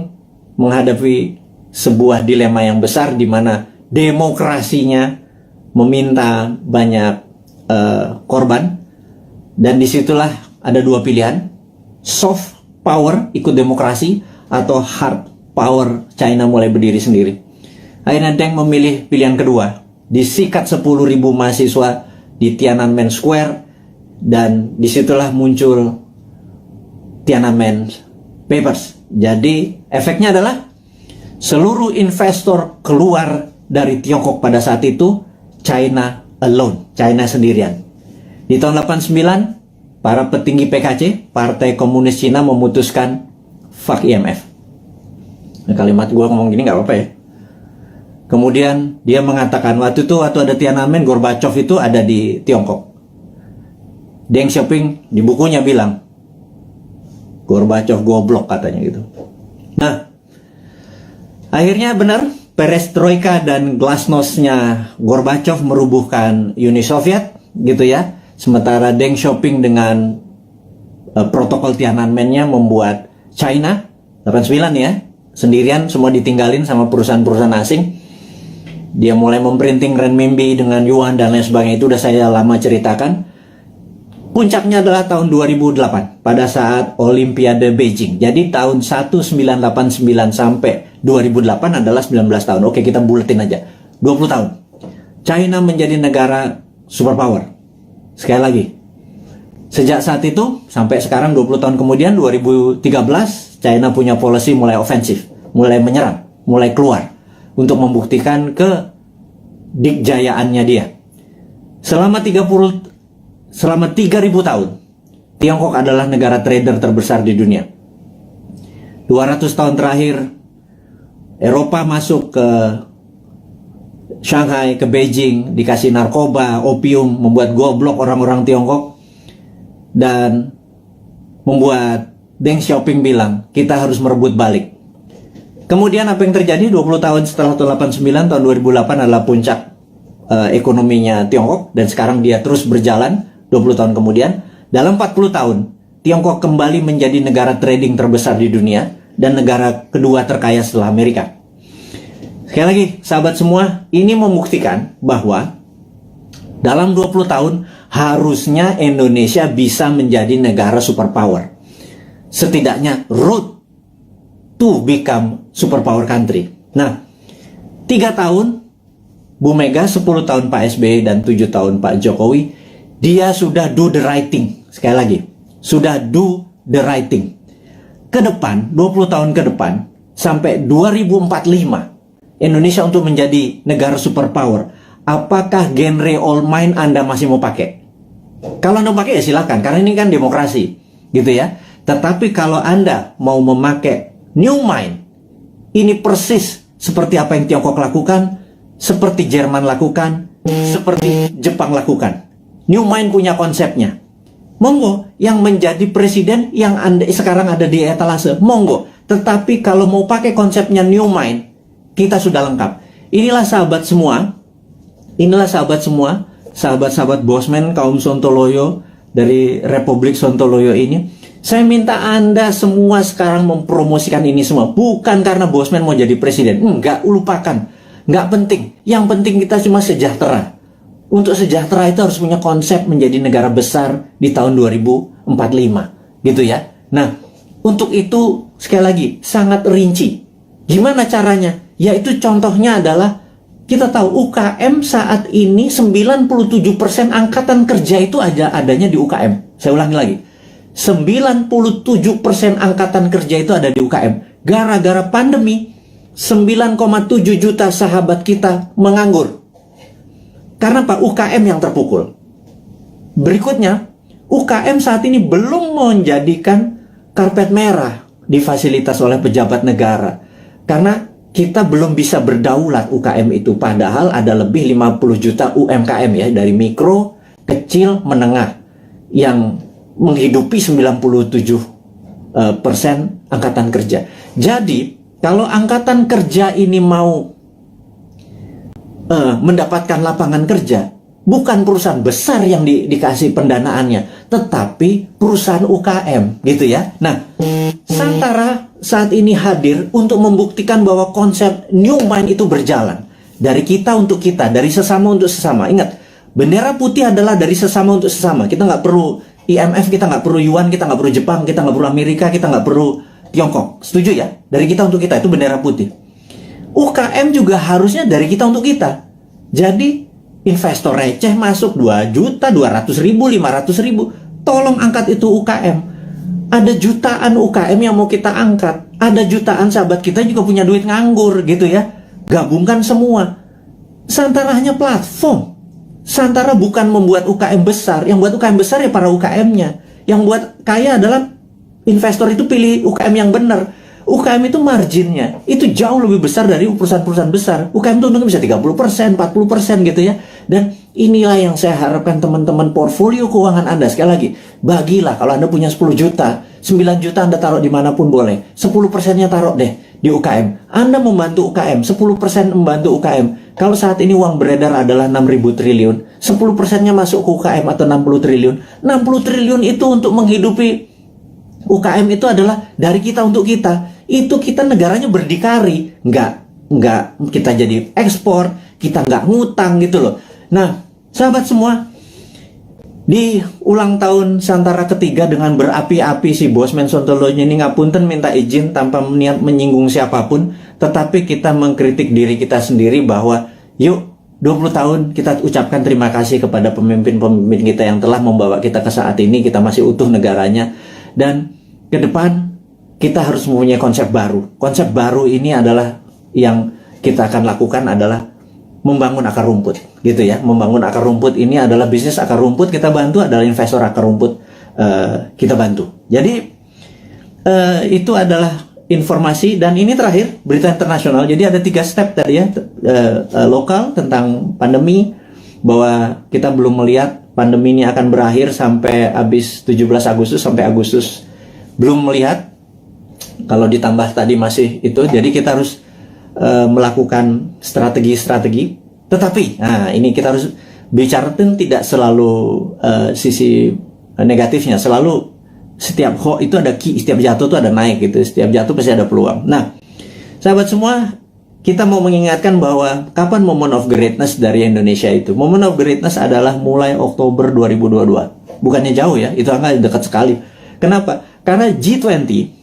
menghadapi sebuah dilema yang besar di mana demokrasinya meminta banyak korban, dan disitulah ada dua pilihan: soft power ikut demokrasi atau hard power China mulai berdiri sendiri. Akhirnya Deng memilih pilihan kedua. Disikat 10.000 mahasiswa di Tiananmen Square, dan disitulah muncul Tiananmen Papers. Jadi efeknya adalah seluruh investor keluar dari Tiongkok pada saat itu. China alone, China sendirian. Di tahun 89, para petinggi PKC, Partai Komunis Cina, memutuskan fuck IMF. Nah, kalimat gue ngomong gini nggak apa-apa ya. Kemudian dia mengatakan waktu ada Tiananmen, Gorbachev itu ada di Tiongkok. Deng Xiaoping di bukunya bilang Gorbachev goblok katanya gitu. Nah, akhirnya benar, perestroika dan glasnost-nya Gorbachev merubuhkan Uni Soviet gitu ya. Sementara Deng Xiaoping dengan protokol Tiananmen-nya membuat China 89 ya, sendirian, semua ditinggalin sama perusahaan-perusahaan asing. Dia mulai memprinting renminbi dengan yuan dan lain sebagainya, itu udah saya lama ceritakan. Puncaknya adalah tahun 2008 pada saat Olimpiade Beijing. Jadi tahun 1989 sampai 2008 adalah 19 tahun. Oke, kita buletin aja. 20 tahun. China menjadi negara superpower. Sekali lagi, sejak saat itu sampai sekarang 20 tahun kemudian 2013, China punya policy mulai ofensif, mulai menyerang, mulai keluar untuk membuktikan kedikjayaannya dia. Selama 3.000 tahun, Tiongkok adalah negara trader terbesar di dunia. 200 tahun terakhir, Eropa masuk ke Shanghai, ke Beijing, dikasih narkoba, opium, membuat goblok orang-orang Tiongkok, dan membuat Deng Xiaoping bilang, kita harus merebut balik. Kemudian apa yang terjadi 20 tahun setelah tahun 89, tahun 2008 adalah puncak ekonominya Tiongkok, dan sekarang dia terus berjalan. 20 tahun kemudian, dalam 40 tahun, Tiongkok kembali menjadi negara trading terbesar di dunia dan negara kedua terkaya setelah Amerika. Sekali lagi, sahabat semua, ini membuktikan bahwa dalam 20 tahun harusnya Indonesia bisa menjadi negara superpower. Setidaknya road to become superpower country. Nah, 3 tahun Bu Mega, 10 tahun Pak SBY, dan 7 tahun Pak Jokowi, dia sudah do the right thing. Sekali lagi, sudah do the right thing. Ke depan, 20 tahun ke depan, sampai 2045, Indonesia untuk menjadi negara superpower, apakah genre old mind Anda masih mau pakai? Kalau Anda pakai ya silakan, karena ini kan demokrasi, gitu ya. Tetapi kalau Anda mau memakai new mind, ini persis seperti apa yang Tiongkok lakukan, seperti Jerman lakukan, seperti Jepang lakukan. New mind punya konsepnya. Monggo, yang menjadi presiden yang Anda sekarang ada di etalase, monggo. Tetapi kalau mau pakai konsepnya new mind, kita sudah lengkap. Inilah sahabat semua, sahabat-sahabat Bosman kaum Sontoloyo dari Republik Sontoloyo ini. Saya minta Anda semua sekarang mempromosikan ini semua. Bukan karena Bosman mau jadi presiden. Enggak, lupakan. Enggak penting. Yang penting kita cuma sejahtera. Untuk sejahtera itu harus punya konsep menjadi negara besar di tahun 2045. Gitu ya. Nah, untuk itu sekali lagi sangat rinci. Gimana caranya? Yaitu contohnya adalah kita tahu UKM saat ini 97% angkatan kerja itu adanya di UKM. Saya ulangi lagi. 97% angkatan kerja itu ada di UKM. Gara-gara pandemi, 9,7 juta sahabat kita menganggur. Karena Pak, UKM yang terpukul. Berikutnya, UKM saat ini belum menjadikan karpet merah difasilitasi oleh pejabat negara. Karena kita belum bisa berdaulat UKM itu. Padahal ada lebih 50 juta UMKM ya, dari mikro, kecil, menengah, yang menghidupi 97% angkatan kerja. Jadi, kalau angkatan kerja ini mau mendapatkan lapangan kerja, bukan perusahaan besar yang dikasih pendanaannya, tetapi perusahaan UKM, gitu ya. Nah, Santara saat ini hadir untuk membuktikan bahwa konsep new mind itu berjalan. Dari kita untuk kita, dari sesama untuk sesama. Ingat, bendera putih adalah dari sesama untuk sesama. Kita nggak perlu IMF, kita nggak perlu Yuan, kita nggak perlu Jepang, kita nggak perlu Amerika, kita nggak perlu Tiongkok. Setuju ya? Dari kita untuk kita, itu bendera putih. UKM juga harusnya dari kita untuk kita. Jadi investor receh masuk 2 juta, 200 ribu, 500 ribu. Tolong angkat itu UKM. Ada jutaan UKM yang mau kita angkat. Ada jutaan sahabat kita juga punya duit nganggur gitu ya. Gabungkan semua. Santara hanya platform. Santara bukan membuat UKM besar. Yang buat UKM besar ya para UKM-nya. Yang buat kaya adalah investor itu pilih UKM yang benar. UKM itu marginnya itu jauh lebih besar dari perusahaan-perusahaan besar. UKM itu untungnya bisa 30%, 40% gitu ya. Dan inilah yang saya harapkan teman-teman portfolio keuangan Anda. Sekali lagi, bagilah kalau Anda punya 10 juta, 9 juta Anda taruh dimanapun boleh. 10%-nya taruh deh di UKM. Anda membantu UKM, 10% membantu UKM. Kalau saat ini uang beredar adalah 6.000 triliun, 10%-nya masuk ke UKM atau 60 triliun. 60 triliun itu untuk menghidupi UKM itu adalah dari kita untuk kita. Itu kita negaranya berdikari, nggak kita jadi ekspor, kita nggak ngutang gitu loh. Nah, sahabat semua, di ulang tahun Santara ketiga dengan berapi-api si Bosman Sontoloyo ini, ngapunten minta izin tanpa niat menyinggung siapapun, tetapi kita mengkritik diri kita sendiri bahwa yuk 20 tahun kita ucapkan terima kasih kepada pemimpin-pemimpin kita yang telah membawa kita ke saat ini, kita masih utuh negaranya, dan ke depan kita harus mempunyai konsep baru. Konsep baru ini adalah yang kita akan lakukan adalah membangun akar rumput, gitu ya. Membangun akar rumput ini adalah bisnis akar rumput kita bantu, adalah investor akar rumput kita bantu. Jadi itu adalah informasi, dan ini terakhir berita internasional. Jadi ada 3 step tadi ya, lokal tentang pandemi, bahwa kita belum melihat pandemi ini akan berakhir sampai habis 17 Agustus sampai Agustus, belum melihat. Kalau ditambah tadi masih itu, jadi kita harus melakukan strategi-strategi. Tetapi, nah ini kita harus bicara tidak selalu sisi negatifnya. Selalu setiap hoax itu ada key, setiap jatuh itu ada naik gitu. Setiap jatuh pasti ada peluang. Nah, sahabat semua, kita mau mengingatkan bahwa kapan moment of greatness dari Indonesia itu. Moment of greatness adalah mulai Oktober 2022. Bukannya jauh ya, itu angka dekat sekali. Kenapa? Karena G20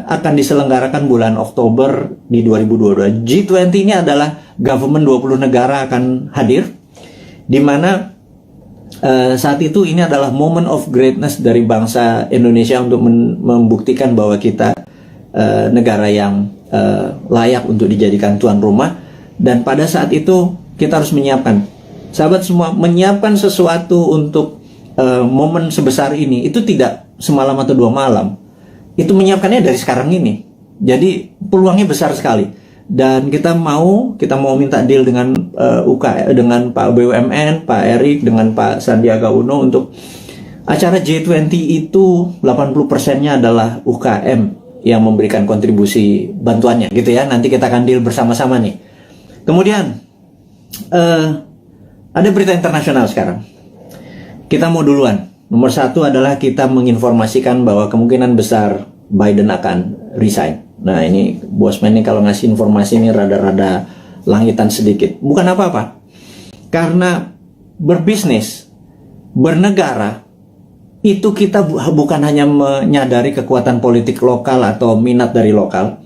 akan diselenggarakan bulan Oktober di 2022. G20 ini adalah government 20 negara akan hadir, di mana saat itu ini adalah moment of greatness dari bangsa Indonesia untuk membuktikan bahwa kita negara yang layak untuk dijadikan tuan rumah. Dan pada saat itu kita harus menyiapkan, sahabat semua, menyiapkan sesuatu untuk momen sebesar ini itu tidak semalam atau 2 malam. Itu menyiapkannya dari sekarang ini. Jadi peluangnya besar sekali. Dan kita mau minta deal dengan dengan Pak BUMN, Pak Erik, dengan Pak Sandiaga Uno untuk acara G20 itu 80%-nya adalah UKM yang memberikan kontribusi bantuannya gitu ya. Nanti kita akan deal bersama-sama nih. Kemudian ada berita internasional sekarang. Kita mau duluan. Nomor 1 adalah kita menginformasikan bahwa kemungkinan besar Biden akan resign. Nah ini Bosman nih kalau ngasih informasi ini rada-rada langitan sedikit. Bukan apa-apa. Karena berbisnis, bernegara, itu kita bukan hanya menyadari kekuatan politik lokal atau minat dari lokal,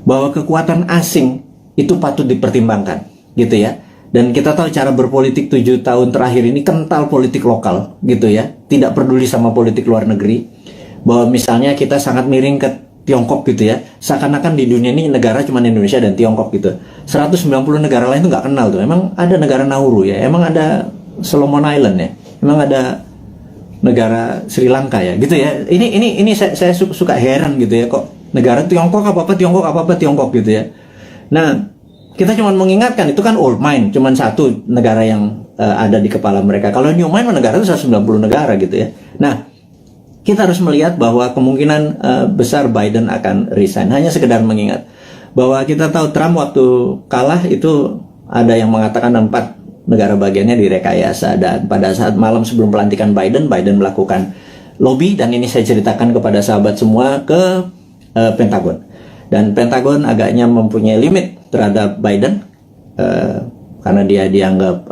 bahwa kekuatan asing itu patut dipertimbangkan, gitu ya. Dan kita tahu cara berpolitik 7 tahun terakhir ini kental politik lokal, gitu ya. Tidak peduli sama politik luar negeri. Bahwa misalnya kita sangat miring ke Tiongkok gitu ya, seakan-akan di dunia ini negara cuma Indonesia dan Tiongkok gitu. 190 negara lain tuh nggak kenal tuh. Emang ada negara Nauru ya, emang ada Solomon Island ya, emang ada negara Sri Lanka ya, gitu ya. Ini saya suka heran gitu ya, kok negara Tiongkok apa Tiongkok gitu ya. Nah, kita cuma mengingatkan itu kan old mind, cuma satu negara yang ada di kepala mereka. Kalau new mind negara itu 190 negara gitu ya. Nah, kita harus melihat bahwa kemungkinan besar Biden akan resign. Hanya sekedar mengingat bahwa kita tahu Trump waktu kalah itu ada yang mengatakan 4 negara bagiannya direkayasa. Dan pada saat malam sebelum pelantikan Biden melakukan lobby, dan ini saya ceritakan kepada sahabat semua, ke Pentagon. Dan Pentagon agaknya mempunyai limit terhadap Biden karena dia dianggap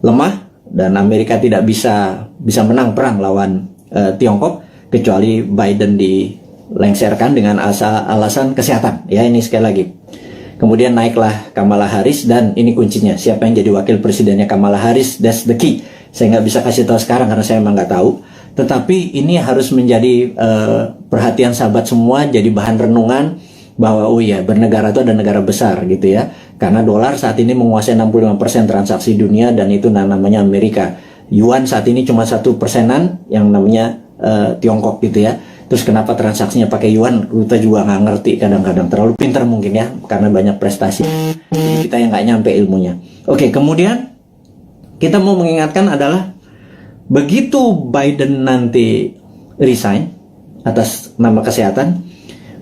lemah. Dan Amerika tidak bisa menang perang lawan Tiongkok kecuali Biden dilengsarkan dengan alasan kesehatan. Ya, ini sekali lagi. Kemudian naiklah Kamala Harris, dan ini kuncinya. Siapa yang jadi wakil presidennya Kamala Harris? That's the key. Saya nggak bisa kasih tahu sekarang karena saya memang nggak tahu. Tetapi ini harus menjadi perhatian sahabat semua, jadi bahan renungan bahwa oh iya, bernegara itu ada negara besar gitu ya. Karena dolar saat ini menguasai 65% transaksi dunia, dan itu namanya Amerika. Yuan saat ini cuma 1%-an yang namanya Tiongkok gitu ya. Terus kenapa transaksinya pakai yuan? Kita juga nggak ngerti kadang-kadang. Terlalu pintar mungkin ya, karena banyak prestasi. Jadi kita yang nggak nyampe ilmunya. Oke, kemudian kita mau mengingatkan adalah begitu Biden nanti resign atas nama kesehatan,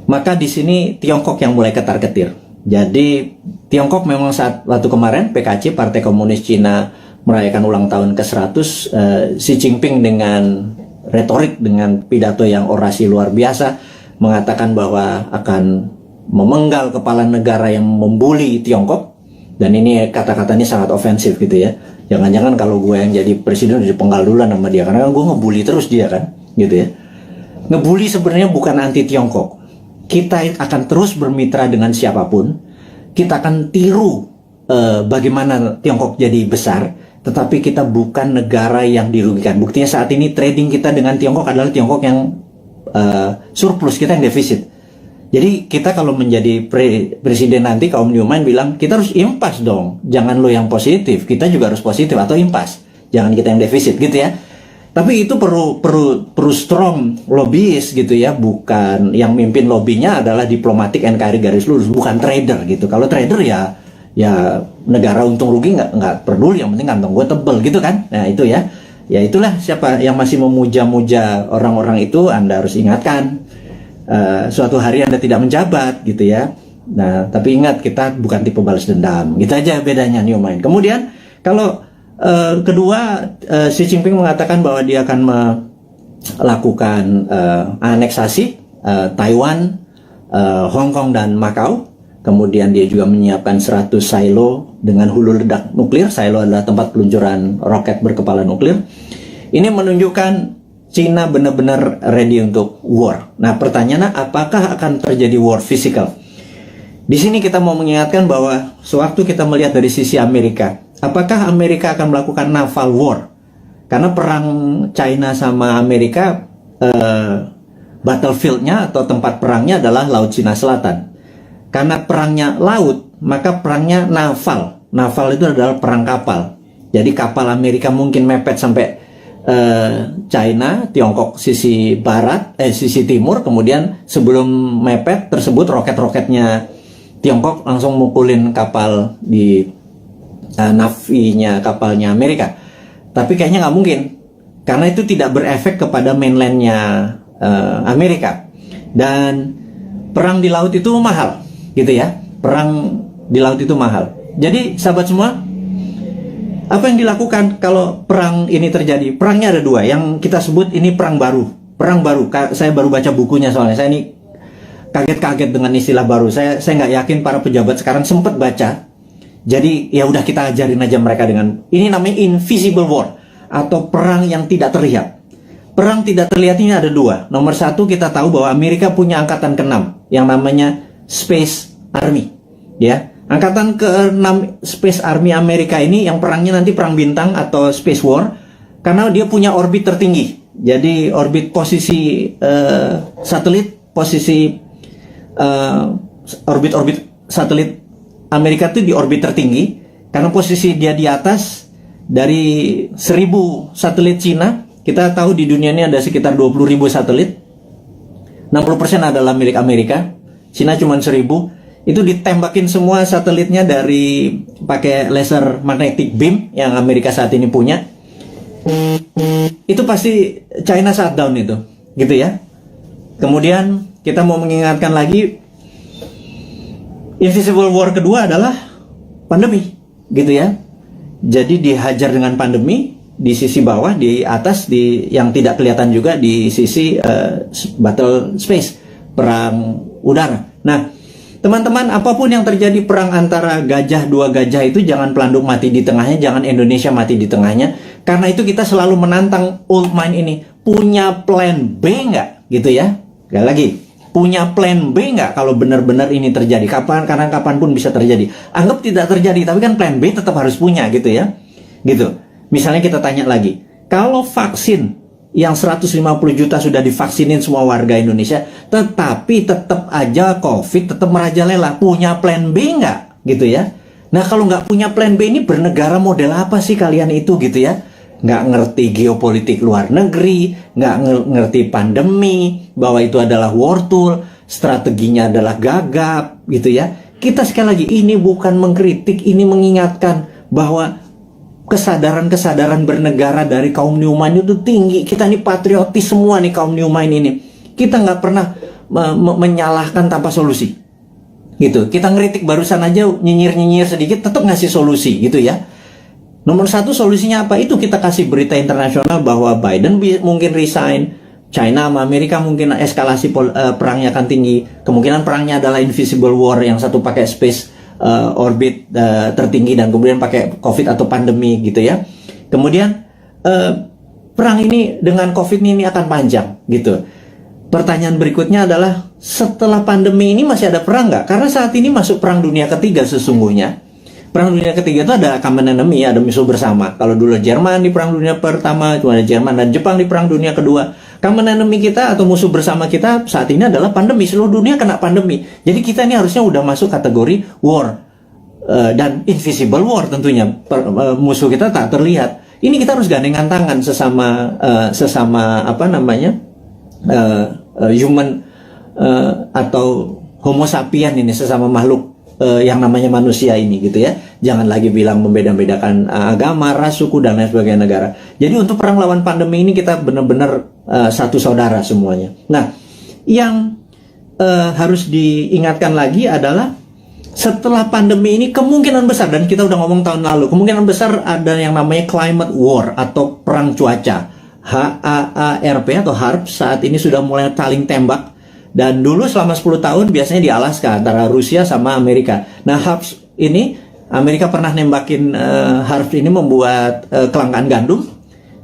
maka di sini Tiongkok yang mulai ketar-ketir. Jadi Tiongkok memang waktu kemarin PKC, Partai Komunis Cina, merayakan ulang tahun ke-100, Xi Jinping dengan retorik, dengan pidato yang orasi luar biasa, mengatakan bahwa akan memenggal kepala negara yang membuli Tiongkok. Dan ini kata-katanya sangat ofensif gitu ya. Jangan-jangan kalau gue yang jadi presiden dipenggal duluan sama dia, karena gue ngebully terus dia kan, gitu ya. Ngebully sebenarnya bukan anti Tiongkok. Kita akan terus bermitra dengan siapapun. Kita akan tiru bagaimana Tiongkok jadi besar, tetapi kita bukan negara yang dirugikan. Buktinya saat ini trading kita dengan Tiongkok adalah Tiongkok yang surplus, kita yang defisit. Jadi kita kalau menjadi presiden nanti, kaum Newman bilang kita harus impas dong. Jangan lo yang positif, kita juga harus positif atau impas. Jangan kita yang defisit gitu ya. Tapi itu perlu strong lobbyist gitu ya, bukan yang mimpin lobbynya adalah diplomatik NKRI garis lurus, bukan trader gitu. Kalau trader ya negara untung rugi nggak peduli, yang penting kantong gue tebel gitu kan. Nah itu ya itulah, siapa yang masih memuja-muja orang-orang itu Anda harus ingatkan, suatu hari Anda tidak menjabat gitu ya. Nah tapi ingat, kita bukan tipe balas dendam, gitu aja bedanya New Mind. Kemudian kalau kedua, Xi Jinping mengatakan bahwa dia akan melakukan aneksasi Taiwan, Hong Kong, dan Macau. Kemudian dia juga menyiapkan 100 silo dengan hulu ledak nuklir. Silo adalah tempat peluncuran roket berkepala nuklir. Ini menunjukkan Cina benar-benar ready untuk war. Nah pertanyaannya, apakah akan terjadi war physical? Di sini kita mau mengingatkan bahwa sewaktu kita melihat dari sisi Amerika, apakah Amerika akan melakukan naval war? Karena perang China sama Amerika battlefieldnya atau tempat perangnya adalah Laut Cina Selatan. Karena perangnya laut, maka perangnya naval. Naval itu adalah perang kapal. Jadi kapal Amerika mungkin mepet sampai China, Tiongkok sisi barat, sisi timur. Kemudian sebelum mepet tersebut, roket-roketnya Tiongkok langsung mukulin kapal di navinya kapalnya Amerika. Tapi kayaknya nggak mungkin, karena itu tidak berefek kepada mainlandnya Amerika. Dan perang di laut itu mahal, gitu ya. Perang di laut itu mahal. Jadi sahabat semua, apa yang dilakukan kalau perang ini terjadi? Perangnya ada dua, yang kita sebut ini perang baru. Perang baru, saya baru baca bukunya soalnya. Saya ini kaget-kaget dengan istilah baru. Saya nggak yakin para pejabat sekarang sempat baca. Jadi ya udah kita ajarin aja mereka dengan ini, namanya invisible war atau perang yang tidak terlihat. Perang tidak terlihat ini ada dua. Nomor satu, kita tahu bahwa Amerika punya angkatan ke-6 yang namanya Space Army, ya. Angkatan ke-6 Space Army Amerika ini yang perangnya nanti perang bintang atau Space War, karena dia punya orbit tertinggi. Jadi orbit posisi satelit, posisi orbit satelit Amerika itu di orbit tertinggi, karena posisi dia di atas dari 1000 satelit Cina. Kita tahu di dunia ini ada sekitar 20.000 satelit. 60% adalah milik Amerika. Cina cuma 1000. Itu ditembakin semua satelitnya dari pakai laser magnetic beam yang Amerika saat ini punya. Itu pasti China shutdown itu, gitu ya. Kemudian kita mau mengingatkan lagi, invisible war kedua adalah pandemi, gitu ya. Jadi dihajar dengan pandemi di sisi bawah, di atas, di yang tidak kelihatan juga di sisi battle space, perang udara. Nah, teman-teman, apapun yang terjadi perang antara gajah, dua gajah itu jangan pelanduk mati di tengahnya, jangan Indonesia mati di tengahnya. Karena itu kita selalu menantang old mind ini, punya plan B nggak, gitu ya. Sekali lagi, punya plan B nggak kalau benar-benar ini terjadi? Karena kapanpun bisa terjadi. Anggap tidak terjadi, tapi kan plan B tetap harus punya, gitu ya. Gitu. Misalnya kita tanya lagi, kalau vaksin yang 150 juta sudah divaksinin semua warga Indonesia, tetapi tetap aja COVID tetap merajalela, punya plan B nggak, gitu ya? Nah, kalau nggak punya plan B, ini bernegara model apa sih kalian itu, gitu ya? Nggak ngerti geopolitik luar negeri, nggak ngerti pandemi, bahwa itu adalah war tool, strateginya adalah gagap, gitu ya. Kita sekali lagi, ini bukan mengkritik, ini mengingatkan bahwa kesadaran bernegara dari kaum New Mind itu tinggi. Kita ini patriotis semua nih, kaum New Mind ini. Kita nggak pernah menyalahkan tanpa solusi, gitu. Kita ngeritik barusan aja, nyinyir sedikit, tetap ngasih solusi, gitu ya. Nomor satu, solusinya apa? Itu kita kasih berita internasional bahwa Biden mungkin resign, China sama Amerika mungkin eskalasi perangnya akan tinggi. Kemungkinan perangnya adalah invisible war, yang satu pakai space orbit tertinggi, dan kemudian pakai COVID atau pandemi, gitu ya. Kemudian perang ini dengan COVID ini akan panjang, gitu. Pertanyaan berikutnya adalah, setelah pandemi ini masih ada perang nggak? Karena saat ini masuk perang dunia ketiga sesungguhnya. Perang dunia ketiga itu ada common enemy, ada musuh bersama. Kalau dulu Jerman di perang dunia pertama, cuma ada Jerman dan Jepang di perang dunia kedua. Common enemy kita atau musuh bersama kita saat ini adalah pandemi. Seluruh dunia kena pandemi. Jadi kita ini harusnya udah masuk kategori war dan invisible war tentunya. Musuh kita tak terlihat. Ini kita harus gandengan tangan sesama apa namanya human atau Homo sapien ini, sesama makhluk yang namanya manusia ini, gitu ya. Jangan lagi bilang membeda-bedakan agama, ras, suku, dan lain sebagainya negara. Jadi untuk perang lawan pandemi ini kita benar-benar satu saudara semuanya. Nah, yang harus diingatkan lagi adalah setelah pandemi ini kemungkinan besar, dan kita udah ngomong tahun lalu, kemungkinan besar ada yang namanya climate war atau perang cuaca. HAARP atau HARP saat ini sudah mulai saling tembak. Dan dulu selama 10 tahun biasanya di Alaska antara Rusia sama Amerika. Nah, HARP ini, Amerika pernah nembakin HARP ini membuat kelangkaan gandum,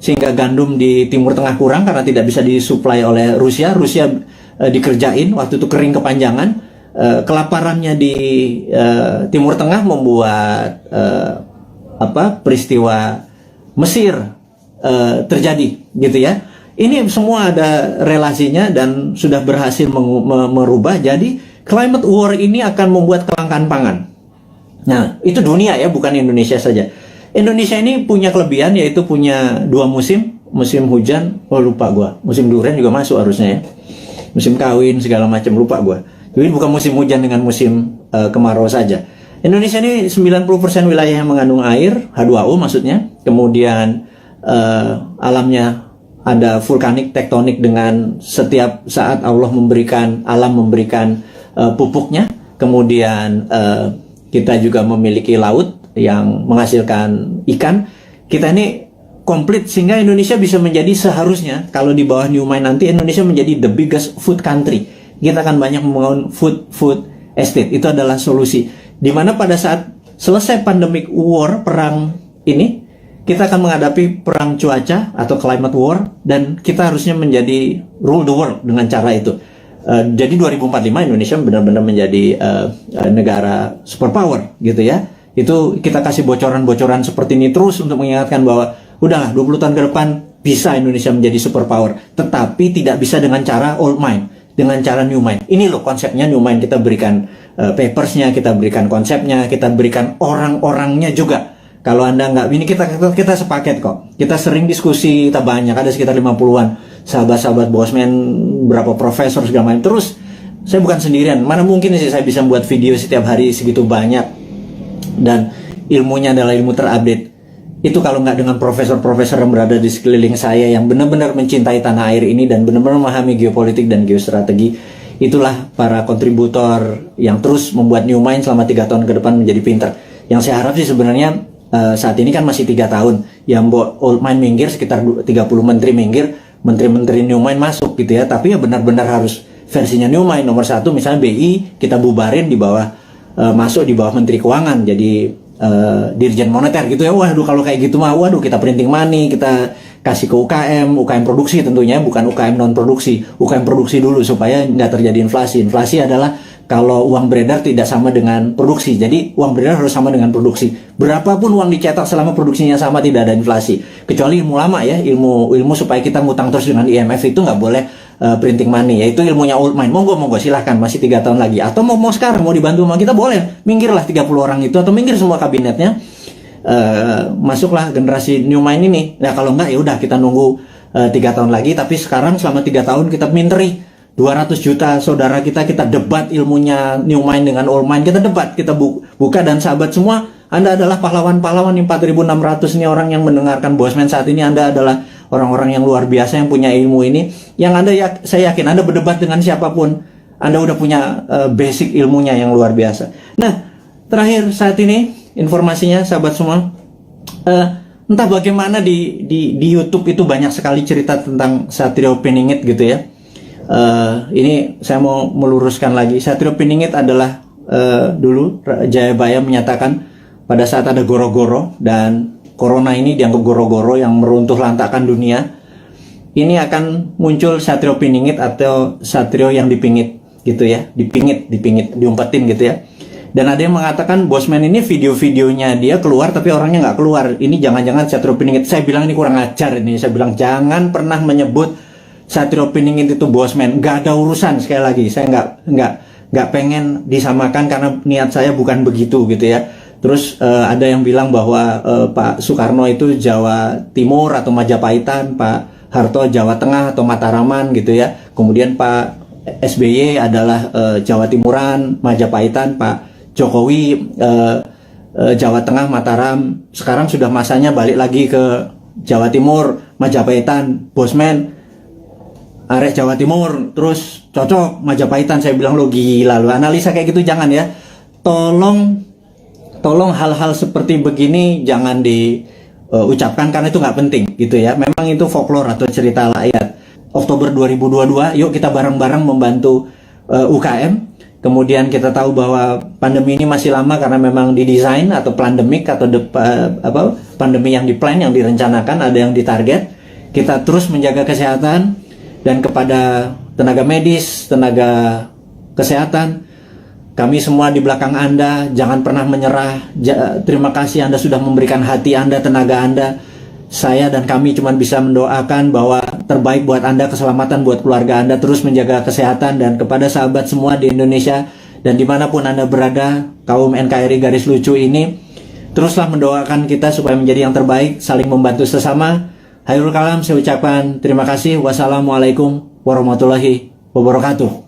sehingga gandum di Timur Tengah kurang karena tidak bisa disuplai oleh Rusia. Rusia dikerjain, waktu itu kering kepanjangan. Kelaparannya di Timur Tengah membuat peristiwa Mesir terjadi, gitu ya. Ini semua ada relasinya dan sudah berhasil merubah. Jadi climate war ini akan membuat kelangkaan pangan. Nah, itu dunia ya, bukan Indonesia saja. Indonesia ini punya kelebihan, yaitu punya 2 musim. Musim hujan, lupa gua. Musim durian juga masuk harusnya ya. Musim kawin segala macam, lupa gua. Jadi bukan musim hujan dengan musim kemarau saja. Indonesia ini 90% wilayah yang mengandung air, H2O maksudnya. Kemudian alamnya ada vulkanik, tektonik, dengan setiap saat Allah memberikan, alam memberikan pupuknya. Kemudian kita juga memiliki laut yang menghasilkan ikan. Kita ini komplit sehingga Indonesia bisa menjadi, seharusnya kalau di bawah New Mind nanti, Indonesia menjadi the biggest food country. Kita akan banyak membangun food estate. Itu adalah solusi. Dimana pada saat selesai pandemic war, perang ini, kita akan menghadapi perang cuaca atau climate war, dan kita harusnya menjadi rule the world dengan cara itu. Jadi 2045 Indonesia benar-benar menjadi negara superpower gitu ya. Itu kita kasih bocoran-bocoran seperti ini terus untuk mengingatkan bahwa udahlah 20 tahun ke depan bisa Indonesia menjadi superpower, tetapi tidak bisa dengan cara old mind, dengan cara new mind. Ini loh konsepnya new mind, kita berikan papersnya, kita berikan konsepnya, kita berikan orang-orangnya juga. Kalau Anda nggak, ini kita sepaket kok. Kita sering diskusi, kita banyak, ada sekitar 50-an sahabat-sahabat Bosman, berapa profesor segala macam. Terus saya bukan sendirian, mana mungkin sih saya bisa buat video setiap hari segitu banyak, dan ilmunya adalah ilmu terupdate. Itu kalau nggak dengan profesor-profesor yang berada di sekeliling saya yang benar-benar mencintai tanah air ini dan benar-benar memahami geopolitik dan geostrategi. Itulah para kontributor yang terus membuat New Mind selama 3 tahun ke depan menjadi pinter. Yang saya harap sih sebenarnya saat ini kan masih 3 tahun, yang old mind minggir, sekitar 30 menteri minggir, menteri-menteri New Mind masuk gitu ya. Tapi ya benar-benar harus versinya New Mind. Nomor 1 misalnya BI kita bubarin, di bawah masuk di bawah Menteri Keuangan, jadi Dirjen Moneter gitu ya. Waduh, kalau kayak gitu mah, waduh, kita printing money, kita kasih ke UKM produksi tentunya, bukan UKM non produksi, UKM produksi dulu supaya nggak terjadi inflasi. Inflasi adalah kalau uang beredar tidak sama dengan produksi, jadi uang beredar harus sama dengan produksi. Berapapun uang dicetak selama produksinya sama, tidak ada inflasi. Kecuali ilmu lama ya, ilmu supaya kita ngutang terus dengan IMF, itu nggak boleh printing money, yaitu ilmunya old mind. Monggo silahkan, masih 3 tahun lagi. Atau mau sekarang mau dibantu sama kita, boleh. Minggirlah 30 orang itu, atau minggir semua kabinetnya. Masuklah generasi New Mind ini. Nah kalau enggak ya udah, kita nunggu 3 tahun lagi. Tapi sekarang selama 3 tahun kita minteri 200 juta saudara kita debat ilmunya New Mind dengan old mind. Kita debat, kita buka, dan sahabat semua, Anda adalah pahlawan-pahlawan. 4.600 ini orang yang mendengarkan Bosman saat ini. Anda adalah orang-orang yang luar biasa yang punya ilmu ini. Yang Anda saya yakin Anda berdebat dengan siapapun, Anda udah punya basic ilmunya yang luar biasa. Nah, terakhir saat ini informasinya sahabat semua, entah bagaimana di YouTube itu banyak sekali cerita tentang Satrio Piningit gitu ya. Ini saya mau meluruskan lagi. Satrio Piningit adalah dulu Jayabaya menyatakan pada saat ada goro-goro, dan corona ini dianggap goro-goro yang meruntuh lantakan dunia, ini akan muncul Satrio Piningit atau Satrio yang dipingit gitu ya, dipingit, diumpetin gitu ya. Dan ada yang mengatakan Bosman ini video-videonya dia keluar tapi orangnya nggak keluar. Ini jangan-jangan Satrio Piningit. Saya bilang ini kurang ajar ini. Saya bilang jangan pernah menyebut Satrio Piningit itu Bosman. Nggak ada urusan, sekali lagi. Saya nggak pengen disamakan karena niat saya bukan begitu gitu ya. Terus ada yang bilang bahwa Pak Soekarno itu Jawa Timur atau Majapahitan, Pak Harto Jawa Tengah atau Mataraman gitu ya. Kemudian Pak SBY adalah Jawa Timuran, Majapahitan, Pak Jokowi Jawa Tengah, Mataram. Sekarang sudah masanya balik lagi ke Jawa Timur, Majapahitan, Bosman arek Jawa Timur, terus cocok Majapahitan. Saya bilang lo gila, lo analisa kayak gitu jangan ya. Tolong hal-hal seperti begini jangan diucapkan karena itu nggak penting gitu ya. Memang itu folklore atau cerita rakyat. Oktober 2022, yuk kita bareng-bareng membantu UKM. Kemudian kita tahu bahwa pandemi ini masih lama karena memang didesain atau pandemik atau pandemi yang diplan, yang direncanakan, ada yang ditarget. Kita terus menjaga kesehatan, dan kepada tenaga medis, tenaga kesehatan, kami semua di belakang Anda, jangan pernah menyerah. Terima kasih Anda sudah memberikan hati Anda, tenaga Anda. Saya dan kami cuma bisa mendoakan bahwa terbaik buat Anda, keselamatan buat keluarga Anda, terus menjaga kesehatan. Dan kepada sahabat semua di Indonesia dan dimanapun Anda berada, kaum NKRI Garis Lucu ini, teruslah mendoakan kita supaya menjadi yang terbaik, saling membantu sesama. Hairul kalam, saya ucapkan terima kasih. Wassalamualaikum warahmatullahi wabarakatuh.